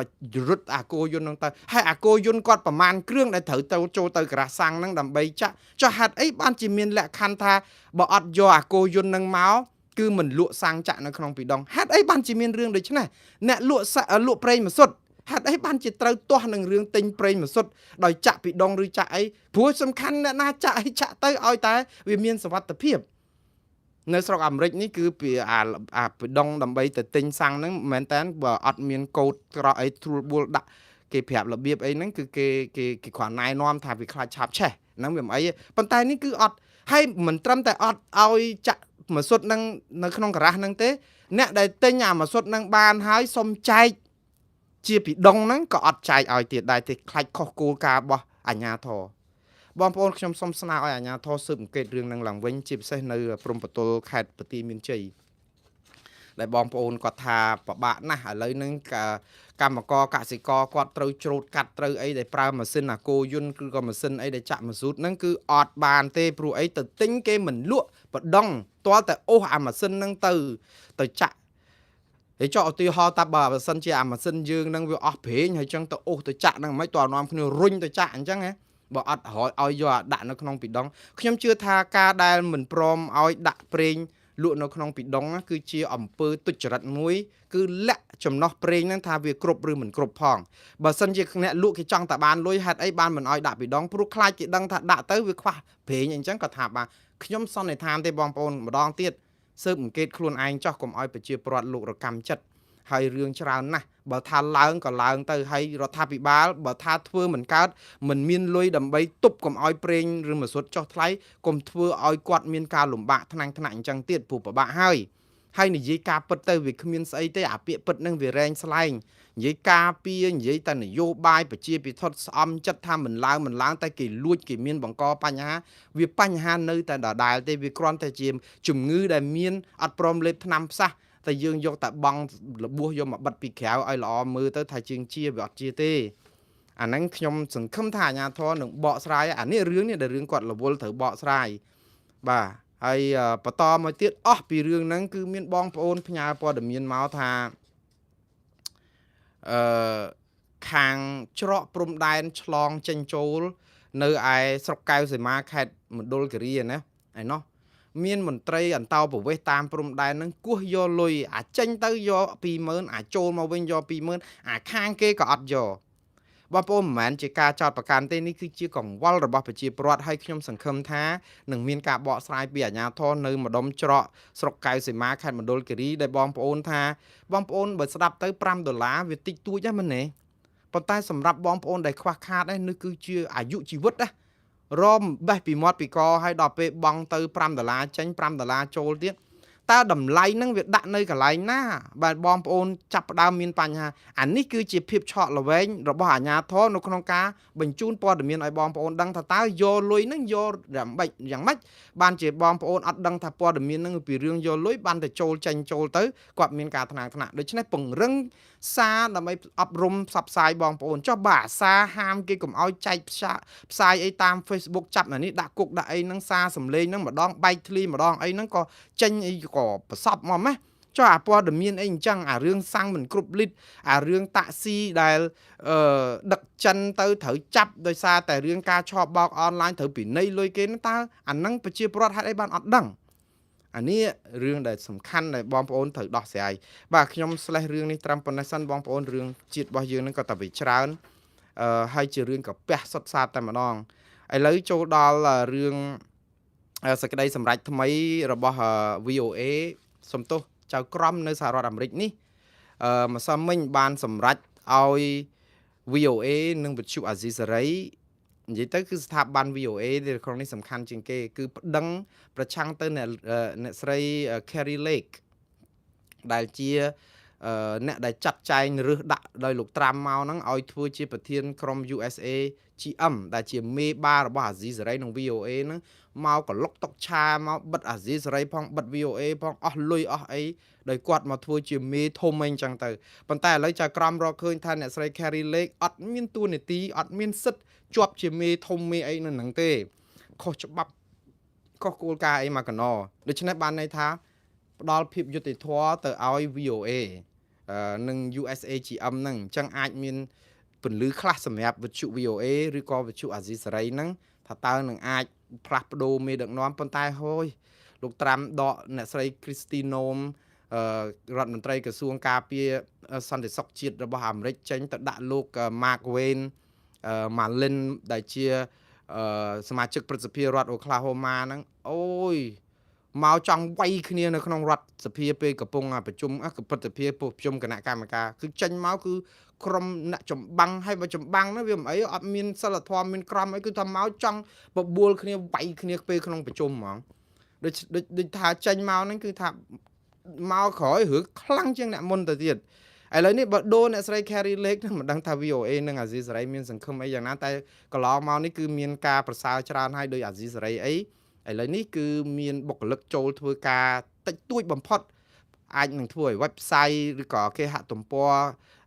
រត់អាគោយន្តហ្នឹងទៅហើយអាគោយន្តគាត់ប្រមាណគ្រឿងដែលត្រូវទៅចូលទៅការ៉ាសាំងហ្នឹងដើម្បីចាក់ចុះហេតុអីបានជាមានលក្ខខណ្ឌថាបើអត់យកអាគោយន្តហ្នឹងមកគឺមិនលក់សាំងចាក់នៅក្នុងពីដងហេតុអីបានជាមានរឿងដូចនេះអ្នកលក់ប្រេងមួយសុទ្ធហេតុអីបានជាត្រូវទាស់នឹងរឿងទិញប្រេងមួយសុទ្ធដោយចាក់ពីដងឬចាក់អីព្រោះសំខាន់អ្នកណាចាក់អីចាក់ទៅឲ្យតែវាមានសុវត្ថិភាពនៅស្រុកអាមេរិកនេះគឺពីអាពីដងដើម្បីទៅទិញសាំងហ្នឹងមិនមែនតែបើអត់មានកូដក្រអីទ្រួលបួលដាក់គេប្រាប់របៀបអីហ្នឹងគឺគេគ្រាន់ណែនាំថាវាខ្លាចឆាបឆេះហ្នឹងវាមិនអីទេប៉ុន្តែនេះគឺអត់ហើយមិនត្រឹមតែអត់ឲ្យចាក់មួយសុទ្ធហ្នឹងនៅក្នុងការ៉ាស់ហ្នឹងទេអ្នកដែលទិញអាមួយសុទ្ធហ្នឹងបានហើយសុំចែកជាពីដងហ្នឹងក៏អត់ចែកឲ្យទៀតដែរទេខ្លាចខុសគោលការណ៍របស់អាជ្ញាធរបងប្អូនខ្ញុំសូមស្នើឲ្យអាជ្ញាធរស៊ើបអង្កេតរឿងហ្នឹងឡើងវិញជាពិសេសនៅព្រំប្រទល់ខេត្តបន្ទាយមានជ័យដែលបងប្អូនគាត់ថាពិបាកណាស់ឥឡូវហ្នឹងកម្មករកសិករគាត់ត្រូវច្រូតកាត់ត្រូវអីដែលប្រើម៉ាស៊ីនអាគោយន្តគឺក៏ម៉ាស៊ីនអីដែលចាក់ម៉ាស៊ូតហ្នឹងគឺអត់បានទេព្រោះអីទៅទិញគេមិនលក់បដងទាល់តែអូសអាម៉ាស៊ីនហ្នឹងទៅចាក់ហើយចុះឧទាហរណ៍ថាបើសិនជាអាម៉ាស៊ីនយើងហ្នឹងវាអស់ប្រេងហើយចឹងទៅអូសទៅចាក់ហ្នឹងមិនតើនាំគ្នារុញទៅចាក់អញ្ចឹងហ៎បើអត់ឲ្យយកដាក់នៅក្នុងពីដងខ្ញុំជឿថាការដែលមិនព្រមឲ្យដាក់ប្រេងលក់នៅក្នុងពីដងគឺជាអំពើទុច្ចរិតមួយគឺលាក់ចំណោះប្រេងហ្នឹងថាវាគ្រប់ឬមិនគ្រប់ផងបើសិនជាអ្នកលក់គេចង់តែបានលុយហេតុអីបានមិនឲ្យដាក់ពីដងព្រោះខ្លាចគេដឹងថាដាក់ទៅវាខ្វះប្រេងអញ្ចឹងក៏ថាបានខ្ញុំសន្និដ្ឋានទេបងប្អូនម្ដងទៀតស៊ើបអង្កេតខ្លួនឯងចោះកុំឲ្យប្រជាពលរដ្ឋលោករកម្មចិត្តហើយរឿងច្រើនណាស់បើថាឡើងក៏ឡើងទៅហើយរដ្ឋាភិបាលបើថាធ្វើមិនកើតមិនមានលុយដើម្បីទប់កុំឲ្យប្រេងឬម៉ាស៊ូតចុះថ្លៃកុំធ្វើឲ្យគាត់មានការលំបាកថ្នាក់អញ្ចឹងទៀតព្រោះពិបាកហើយ ហើយនិយាយការពិតទៅវាគ្មានស្អីទេអាពាក្យពិតនឹងវារែងស្លែងនិយាយការពារនិយាយតែនយោបាយប្រជាពិធដ្ឋស្អំចិត្តថាមិនឡើងតែគេលួចគេមានបង្កបញ្ហាវាបញ្ហានៅតែដដែលទេវាគ្រាន់តែជាជំងឺដែលមានអត់ព្រមលេបថ្នាំផ្សះតែយើងយកតែបង់របួសយកមកបិទពីក្រៅឲ្យល្អមើលទៅថាជាងជាវាអត់ជាទេអាហ្នឹងខ្ញុំសង្ឃឹមថាអាជ្ញាធរនឹងបកស្រាយអានេះរឿងនេះដែលរឿងគាត់រវល់ត្រូវបកស្រាយបាទហើយបន្តមកទៀតអស់ពីរឿងហ្នឹងគឺមានបងប្អូនផ្ញើព័ត៌មានមកថាខាងច្រកព្រំដែនឆ្លងចេញចូលនៅឯស្រុកកែវសីមាខេត្តមណ្ឌលគិរីណាឯណោះមានមន្ត្រីអន្តោប្រវេសន៍តាមព្រំដែនហ្នឹងគោះយកលុយអាចេញទៅយក 20000 អាចូលមកវិញយក 20000 អាខាងគេក៏អត់យកបងប្អូនមិនមែនជាការចោទប្រកាន់ទេនេះគឺជាកង្វល់របស់ប្រជាពលរដ្ឋហើយខ្ញុំសង្ឃឹមថានឹងមានការបកស្រាយពីអាជ្ញាធរនៅម្ដុំច្រកស្រុកកែវសីមាខេត្តមណ្ឌលគិរីដែលបងប្អូនថាបងប្អូនបើស្ដាប់ទៅ$5វាតិចតួចហ្នឹងមែនទេប៉ុន្តែសម្រាប់បងប្អូនដែលខ្វះខាតនេះគឺជាអាយុជីវិតណារមបេះពីមាត់ពីកហើយដល់ពេលបង់ទៅ$5ចេញ$5ចូលទៀតតើតម្លៃហ្នឹងវាដាក់នៅកន្លែងណាបាទបងប្អូនចាប់ផ្ដើមមានបញ្ហាអានេះគឺជាភាពឆក់ល្វែងរបស់អាជ្ញាធរនៅក្នុងការបញ្ជូនព័ត៌មានឲ្យបងប្អូនដឹងថាតើយកលុយហ្នឹងយកយ៉ាងម៉េចបានជាបងប្អូនអត់ដឹងថាព័ត៌មានហ្នឹងពីរឿងយកលុយបានតែចូលចេញចូលទៅគាត់មានការថ្នាក់ដូច្នេះពង្រឹងសារដើម្បីអប់រំផ្សព្វផ្សាយបងប្អូនចុះបាទសារហាមគេកុំឲ្យចែកផ្សាយអីតាម Facebook ចាប់នេះដាក់គុកដាក់អីហ្នឹងសារសំលេងហ្នឹងម្ដងបែកធ្លីម្ដងអីហ្នឹងក៏ចេញអីក៏ប្រសពមកម៉េះចុះអាព័ត៌មានអីអញ្ចឹងអារឿងសាំងមិនគ្រប់លីត្រអារឿងតាក់ស៊ីដែលដឹកចិនទៅត្រូវចាប់ដោយសារតែរឿងការឆបបោកអនឡាញត្រូវពិន័យលុយគេហ្នឹងតើអាហ្នឹងប្រជាពលរដ្ឋហេតុអីបានអត់ដឹងអានេះរឿងដែលសំខាន់ដែលបងប្អូនត្រូវដោះស្រាយបាទខ្ញុំរឿងនេះត្រឹមប៉ុណ្ណេះសិនបងប្អូនរឿងជាតិរបស់យើងហ្នឹងក៏តែវាច្រើនហើយជារឿងកាពះសុទ្ធសាធតែម្ដងឥឡូវចូលដល់រឿងសេចក្តីសម្រេចថ្មីរបស់ VOA សំទោសចៅក្រមនៅសហរដ្ឋអាមេរិកនេះម្សិលមិញបានសម្រេចឲ្យ VOA និងវិទ្យុអាស៊ីសេរីនិយាយទៅគឺស្ថាប័ន VOA ដែលក្នុងនេះសំខាន់ជាងគេគឺប្តឹងប្រឆាំងទៅអ្នកស្រី Carrie Lake ដែលជាអ្នកដែលចាត់ចែងរើសដាក់ដោយលោកត្រាំមកហ្នឹងឲ្យធ្វើជាប្រធានក្រុម USA GM ដែលជាមេបារបស់អាស៊ីសេរីនិង VOA ហ្នឹងមកកលុកតុកឆាមកបិទអាស៊ីសេរីផងបិទ VOA ផងអស់លុយអស់អីដោយគាត់មកធ្វើជាមេធំអីចឹងទៅប៉ុន្តែឥឡូវចៅក្រមរកឃើញថាអ្នកស្រី Carrie Lake អត់មានតួនាទីអត់មានសិទ្ធិជាប់ជាមេធំមេអីនៅហ្នឹងទេខុសច្បាប់ខុសគោលការណ៍អីមកកណោដូច្នេះបានន័យថាផ្ដល់ភាពយុត្តិធម៌ទៅឲ្យ VOA និង USAGM ហ្នឹងអញ្ចឹងអាចមានពន្លឺខ្លះសម្រាប់វិទ្យុ VOA ឬក៏វិទ្យុអាស៊ីសេរីហ្នឹងថាតើនឹងអាចផ្លាស់ប្ដូរមេដឹកនាំប៉ុន្តែហូយលោកត្រាំដកអ្នកស្រី Christinome រដ្ឋមន្ត្រីក្រសួងការពារសន្តិសុខជាតិរបស់អាមេរិកចេញទៅដាក់លោក Mark Wayne Malin ដែលជាសមាជិកព្រឹទ្ធសភារដ្ឋ Oklahoma ហ្នឹងអូយមកចង់វាយគ្នានៅក្នុងរដ្ឋសភាពេលកំពុងប្រជុំព្រឹទ្ធសភាប្រជុំគណៈកម្មការគឺចេញមកគឺក្រុមអ្នកចម្បាំងហើយបើចម្បាំងហ្នឹងវាមិនអីអត់មានសិលធម៌មានក្រមអីគឺថាមកចង់បបួលគ្នាវាយគ្នាពេលក្នុងប្រជុំហ្មងដូចថាចេញមកហ្នឹងគឺថាមកក្រោយរឿងខ្លាំងជាងអ្នកមុនទៅទៀតឥឡូវនេះបើដូរអ្នកស្រី Carrie Lake ហ្នឹងមិនដឹងថា VOA និងអាស៊ីសេរីមានសង្ឃឹមអីយ៉ាងណាតែកន្លងមកនេះគឺមានការប្រសើរច្រើនហើយដោយអាស៊ីសេរីអីឥឡូវនេះគឺមានបុគ្គលិកចូលធ្វើការតិចតួចបំផុតអាចនឹងធ្វើឲ្យ website ឬក៏គេហទំព័រ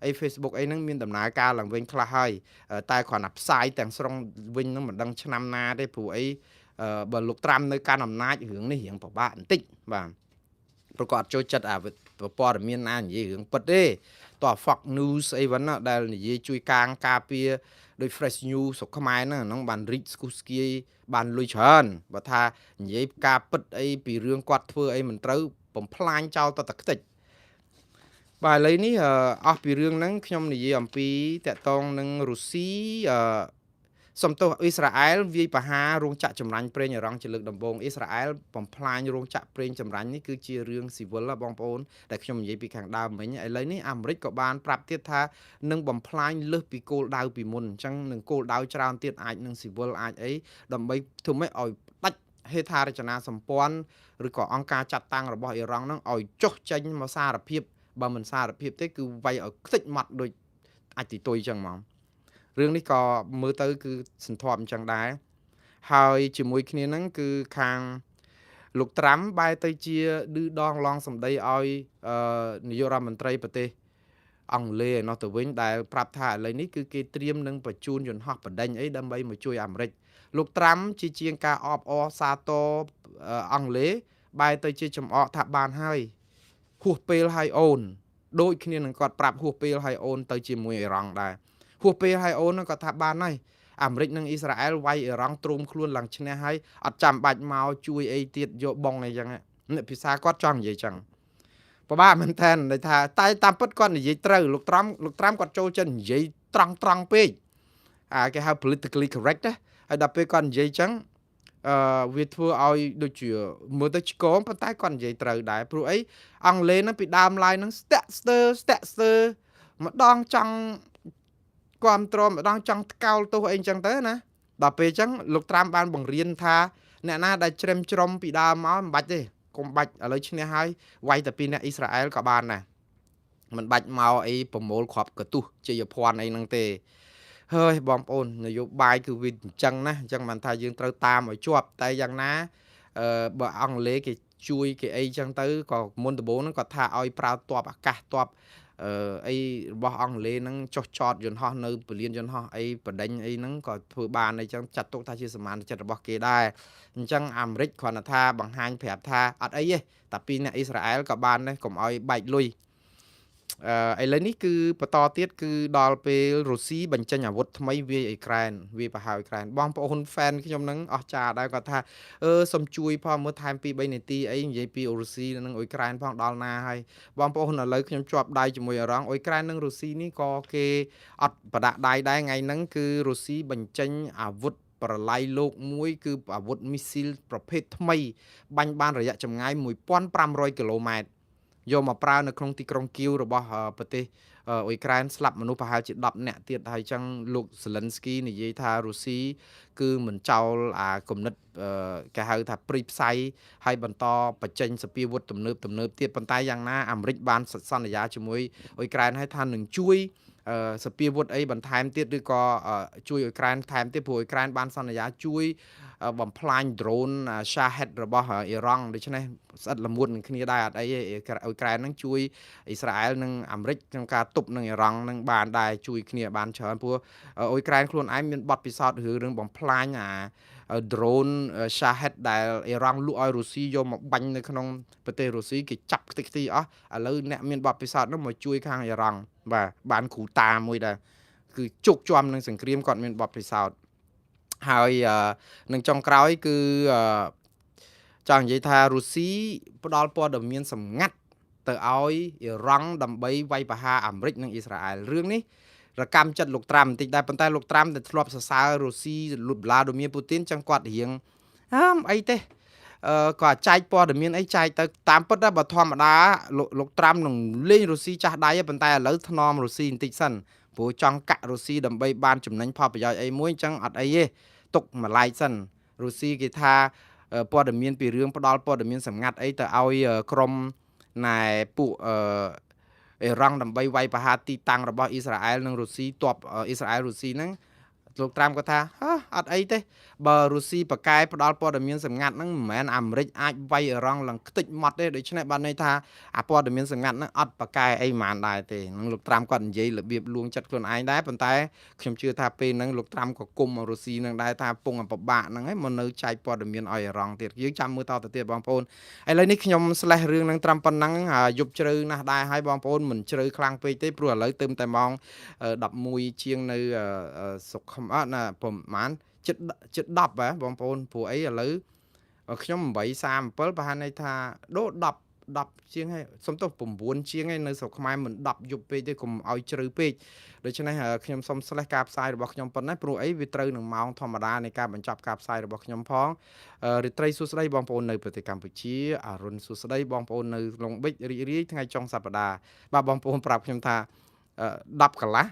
អី Facebook អីហ្នឹងមានដំណើរការឡើងវិញខ្លះហើយតែគ្រាន់តែផ្សាយទាំងស្រុងវិញហ្នឹងមិនដឹងឆ្នាំណាទេព្រោះអីបើលោកត្រាំនៅកាន់អំណាចរឿងនេះរៀងពិបាកបន្តិចបាទប្រកបចូលចិត្តអាព័ត៌មានណានិយាយរឿងពិតទេតោះ Fox News អីវ៉ាន់ដែលនិយាយជួយការពារដោយ Fresh News ស្រុកខ្មែរហ្នឹងបានរីកស្គុះស្គាយបានលុយច្រើនបើថានិយាយការពិតអីពីរឿងគាត់ធ្វើអីមិនត្រូវបំផ្លាញចោលតតែខ្ទេចបាទឥឡូវនេះអស់ពីរឿងហ្នឹងខ្ញុំនិយាយអំពីតកតងនឹងរុស្ស៊ីសំទោសអ៊ីស្រាអែលវាយប្រហាររោងចក្រចម្រាញ់ប្រេងឥរ៉ង់ជាលើកដំបូងអ៊ីស្រាអែលបំផ្លាញរោងចក្រប្រេងចម្រាញ់នេះគឺជារឿងស៊ីវិលបងប្អូនដែលខ្ញុំនិយាយពីខាងដើមមិញឥឡូវនេះអាមេរិកក៏បានប្រាប់ទៀតថានឹងបំផ្លាញលើសពីគោលដៅពីមុនអញ្ចឹងនឹងគោលដៅច្រើនទៀតអាចនឹងស៊ីវិលអាចអីដើម្បីធ្វើម៉េចឲ្យដាច់ ហេដ្ឋារចនាសម្ព័ន្ធឬក៏អង្គការចាត់តាំងរបស់អ៊ីរ៉ង់ហ្នឹងឲ្យចុះចេញមកសារភាពបើមិនសារភាពទេគឺវាយឲ្យខ្ទេចម៉ត់ដូចអាចទីទុយចឹងហ្មងរឿងនេះក៏មើលទៅគឺសន្ធប់អញ្ចឹងដែរហើយជាមួយគ្នាហ្នឹងគឺខាងលោកត្រាំបែរទៅជាឌឺដងឡងសម្ដីឲ្យនាយករដ្ឋមន្ត្រីប្រទេសអង់គ្លេសឯណោះទៅវិញដែលប្រាប់ថាឥឡូវនេះគឺគេត្រៀមនឹងបញ្ជូនយន្តហោះបណ្ដេញអីដើម្បីមកជួយអាមេរិកលោកត្រាំជាជាងការអបអរសាទរអង់គ្លេសបែរទៅជាចំអកថាបានហើយហួសពេលហើយអូនដូចគ្នានឹងគាត់ប្រាប់ហួសពេលហើយអូនទៅជាមួយអ៊ីរ៉ង់ដែរហួសពេលហើយអូនគាត់ថាបានហើយអាមេរិកនិងអ៊ីស្រាអែលវាយអ៊ីរ៉ង់ទ្រោមខ្លួនឡើងឈ្នះហើយអត់ចាំបាច់មកជួយអីទៀតយកបងអីចឹងនេះភាសាគាត់ចង់និយាយចឹងពិបាកមែនតើន័យថាតែតាមពិតគាត់និយាយត្រូវលោកត្រាំគាត់ចូលចិត្តនិយាយត្រង់ពេកគេហៅ politically correct ណាហើយដល់ពេលគាត់និយាយចឹងវាធ្វើឲ្យដូចជាមើលទៅឆ្កងប៉ុន្តែគាត់និយាយត្រូវដែរព្រោះអីអង់គ្លេសហ្នឹងពីដើមឡើយហ្នឹងស្ទាក់ស្ទើម្ដងចង់គ្រប់គ្រងម្ដងចង់ថ្កោលទោសអីចឹងទៅណាដល់ពេលចឹងលោកត្រាំបានបង្រៀនថាអ្នកណាដែលច្រឹមច្រំពីដើមមកមិនបាច់ទេកុំបាច់ឥឡូវឈ្នះហើយវាយតែពីអ្នកអ៊ីស្រាអែលក៏បានដែរមិនបាច់មកអីប្រមូលគ្រាប់កទុះជាយភ័ណ្ឌអីហ្នឹងទេហើយបងប្អូននយោបាយគឺវាអញ្ចឹងណាអញ្ចឹងមិនថាយើងត្រូវតាមឲ្យជាប់តែយ៉ាងណាបើអង់គ្លេសគេជួយគេអីចឹងទៅក៏មុនដំបូងហ្នឹងគាត់ថាឲ្យប្រើទ័ពអាកាសទ័ពអីរបស់អង់គ្លេសហ្នឹងចុះចតយន្តហោះនៅពលានយន្តហោះអីបដិញអីហ្នឹងក៏ធ្វើបានអីចឹងចាត់ទុកថាជាសមានចិត្តរបស់គេដែរអញ្ចឹងអាមេរិកគ្រាន់តែថាបង្ហាញប្រាប់ថាអត់អីទេតែពីអ្នកអ៊ីស្រាអែលក៏បានដែរកុំឲ្យបែកលុយឥឡូវនេះគឺបន្តទៀតគឺដល់ពេលរុស្ស៊ីបញ្ចេញអាវុធថ្មីវាយអ៊ុយក្រែនវាយប្រហារអ៊ុយក្រែនបងប្អូន fan ខ្ញុំហ្នឹងអស់ចាដែរគាត់ថាសុំជួយផងមើលថែម 2-3 នាទីអីនិយាយពីរុស្ស៊ីនិងអ៊ុយក្រែនផងដល់ណាហើយបងប្អូនឥឡូវខ្ញុំជាប់ដៃជាមួយអារ៉ង់អ៊ុយក្រែននិងរុស្ស៊ីនេះក៏គេអត់បដាក់ដៃដែរថ្ងៃហ្នឹងគឺរុស្ស៊ីបញ្ចេញអាវុធប្រឡាយលោកមួយគឺអាវុធមីស៊ីលប្រភេទថ្មីបាញ់បានរយៈចម្ងាយ 1500 គីឡូម៉ែត្រយកមកប្រើនៅក្នុងទីក្រុងគៀវរបស់ប្រទេសអ៊ុយក្រែនស្លាប់មនុស្សប្រហែលជា10នាក់ទៀតហើយចឹងលោកសេលិនស្គីនិយាយថារុស្ស៊ីគឺមិនចោលអាគំនិតគេហៅថាព្រីផ្សៃហើយបន្តបញ្ចេញសពាវុធទំនើបទៀតប៉ុន្តែយ៉ាងណាអាមេរិកបានសន្យាជាមួយអ៊ុយក្រែនហើយថានឹងជួយសពាវុធអីបន្ថែមទៀតឬក៏ជួយអ៊ុយក្រែនថែមទៀតព្រោះអ៊ុយក្រែនបានសន្យាជួយបំផ្លាញ drone Shahed របស់អ៊ីរ៉ង់ដូច្នេះស្អិតល្មួតនឹងគ្នាដែរអត់អីទេអ៊ុយក្រែននឹងជួយអ៊ីស្រាអែលនិងអាមេរិកក្នុងការទប់នឹងអ៊ីរ៉ង់នឹងបានដែរជួយគ្នាបានច្រើនព្រោះអ៊ុយក្រែនខ្លួនឯងមានបទពិសោធន៍រឿងបំផ្លាញdrone Shahed ដែលអ៊ីរ៉ង់លក់ឲ្យរុស្ស៊ីយកមកបាញ់នៅក្នុងប្រទេសរុស្ស៊ីគេចាប់ខ្ទេចខ្ទីអស់ឥឡូវអ្នកមានបទពិសោធន៍នោះមកជួយខាងអ៊ីរ៉ង់បាទបានគ្រូតាមួយដែរគឺជោគជាំនឹងសង្គ្រាមគាត់មានបទពិសោធន៍ហើយនឹងចុងក្រោយគឺចង់និយាយថារុស្ស៊ីផ្ដល់ព័ត៌មានសម្ងាត់ទៅឲ្យអ៊ីរ៉ង់ដើម្បីវាយប្រហារអាមេរិកនិងអ៊ីស្រាអែលរឿងនេះរកម្មចិត្តលោកត្រាំបន្តិចដែរប៉ុន្តែលោកត្រាំដែលធ្លាប់សរសើររុស្ស៊ីវ្លាឌីមៀពូទីនចឹងគាត់រៀងអីទេក៏ចែកព័ត៌មានអីចែកទៅតាមពិតបើធម្មតាលោកត្រាំនឹងលេងរុស្ស៊ីចាស់ដៃប៉ុន្តែឥឡូវថ្នមរុស្ស៊ីបន្តិចសិនព្រោះចង់កាក់រុស្ស៊ីដើម្បីបានចំណេញផលប្រយោជន៍អីមួយអញ្ចឹងអត់អីទេទុកមួយឡែកសិនរុស្ស៊ីគេថាព័ត៌មានពីរឿងផ្ដាល់ព័ត៌មានសម្ងាត់អីទៅឲ្យក្រុមណែពួកអ៊ីរ៉ង់ដើម្បីវាយប្រហារទីតាំងរបស់អ៊ីស្រាអែលនិងរុស្ស៊ីទ័ពអ៊ីស្រាអែលរុស្ស៊ីហ្នឹងលោកត្រាំគាត់ថាអត់អីទេបើរុស្ស៊ីប្រកែផ្ដាល់ព័ត៌មានសម្ងាត់ហ្នឹងមិនមែនអាមេរិកអាចវាយអ៊ីរ៉ង់ឡើងខ្ទេចម៉ត់ទេដូច្នេះបានន័យថាអាព័ត៌មានសម្ងាត់ហ្នឹងអត់ប្រកែអីហ្មងដែរទេនឹងលោកត្រាំគាត់និយាយរបៀបលួងចិត្តខ្លួនឯងដែរប៉ុន្តែខ្ញុំជឿថាពេលហ្នឹងលោកត្រាំក៏គុំរុស្ស៊ីហ្នឹងដែរថាពងពិបាកហ្នឹងហើយមកនៅចែកព័ត៌មានឲ្យអ៊ីរ៉ង់ទៀតយើងចាំមើលតទៅទៀតបងប្អូនឥឡូវនេះខ្ញុំslash រឿងហ្នឹងត្រាំប៉ុណ្ណឹងយប់ជ្រៅណាស់ដែរហើយបងប្អូនមិនជ្រៅខ្លាំងពេកទេព្រោះឥឡូវទៅតែម៉ោង11ជាងនៅសុខណាប្រហែលជិត10បងប្អូនព្រោះអីឥឡូវខ្ញុំ8:37ប្រហែលន័យថាដូរ10ជាងហើយសុំទោស9ជាងហើយនៅស្រុកខ្មែរមិន10យប់ពេកទេកុំឲ្យជ្រៅពេកដូច្នេះខ្ញុំសូមslashការផ្សាយរបស់ខ្ញុំប៉ុណ្ណេះព្រោះអីវាត្រូវនឹងម៉ោងធម្មតានៃការបញ្ចប់ការផ្សាយរបស់ខ្ញុំផងរាត្រីសួស្តីបងប្អូននៅប្រទេសកម្ពុជាអរុនសួស្តីបងប្អូននៅឡុងប៊ិចរីករាយថ្ងៃចុងសប្តាហ៍បាទបងប្អូនប្រាប់ខ្ញុំថា10កន្លះ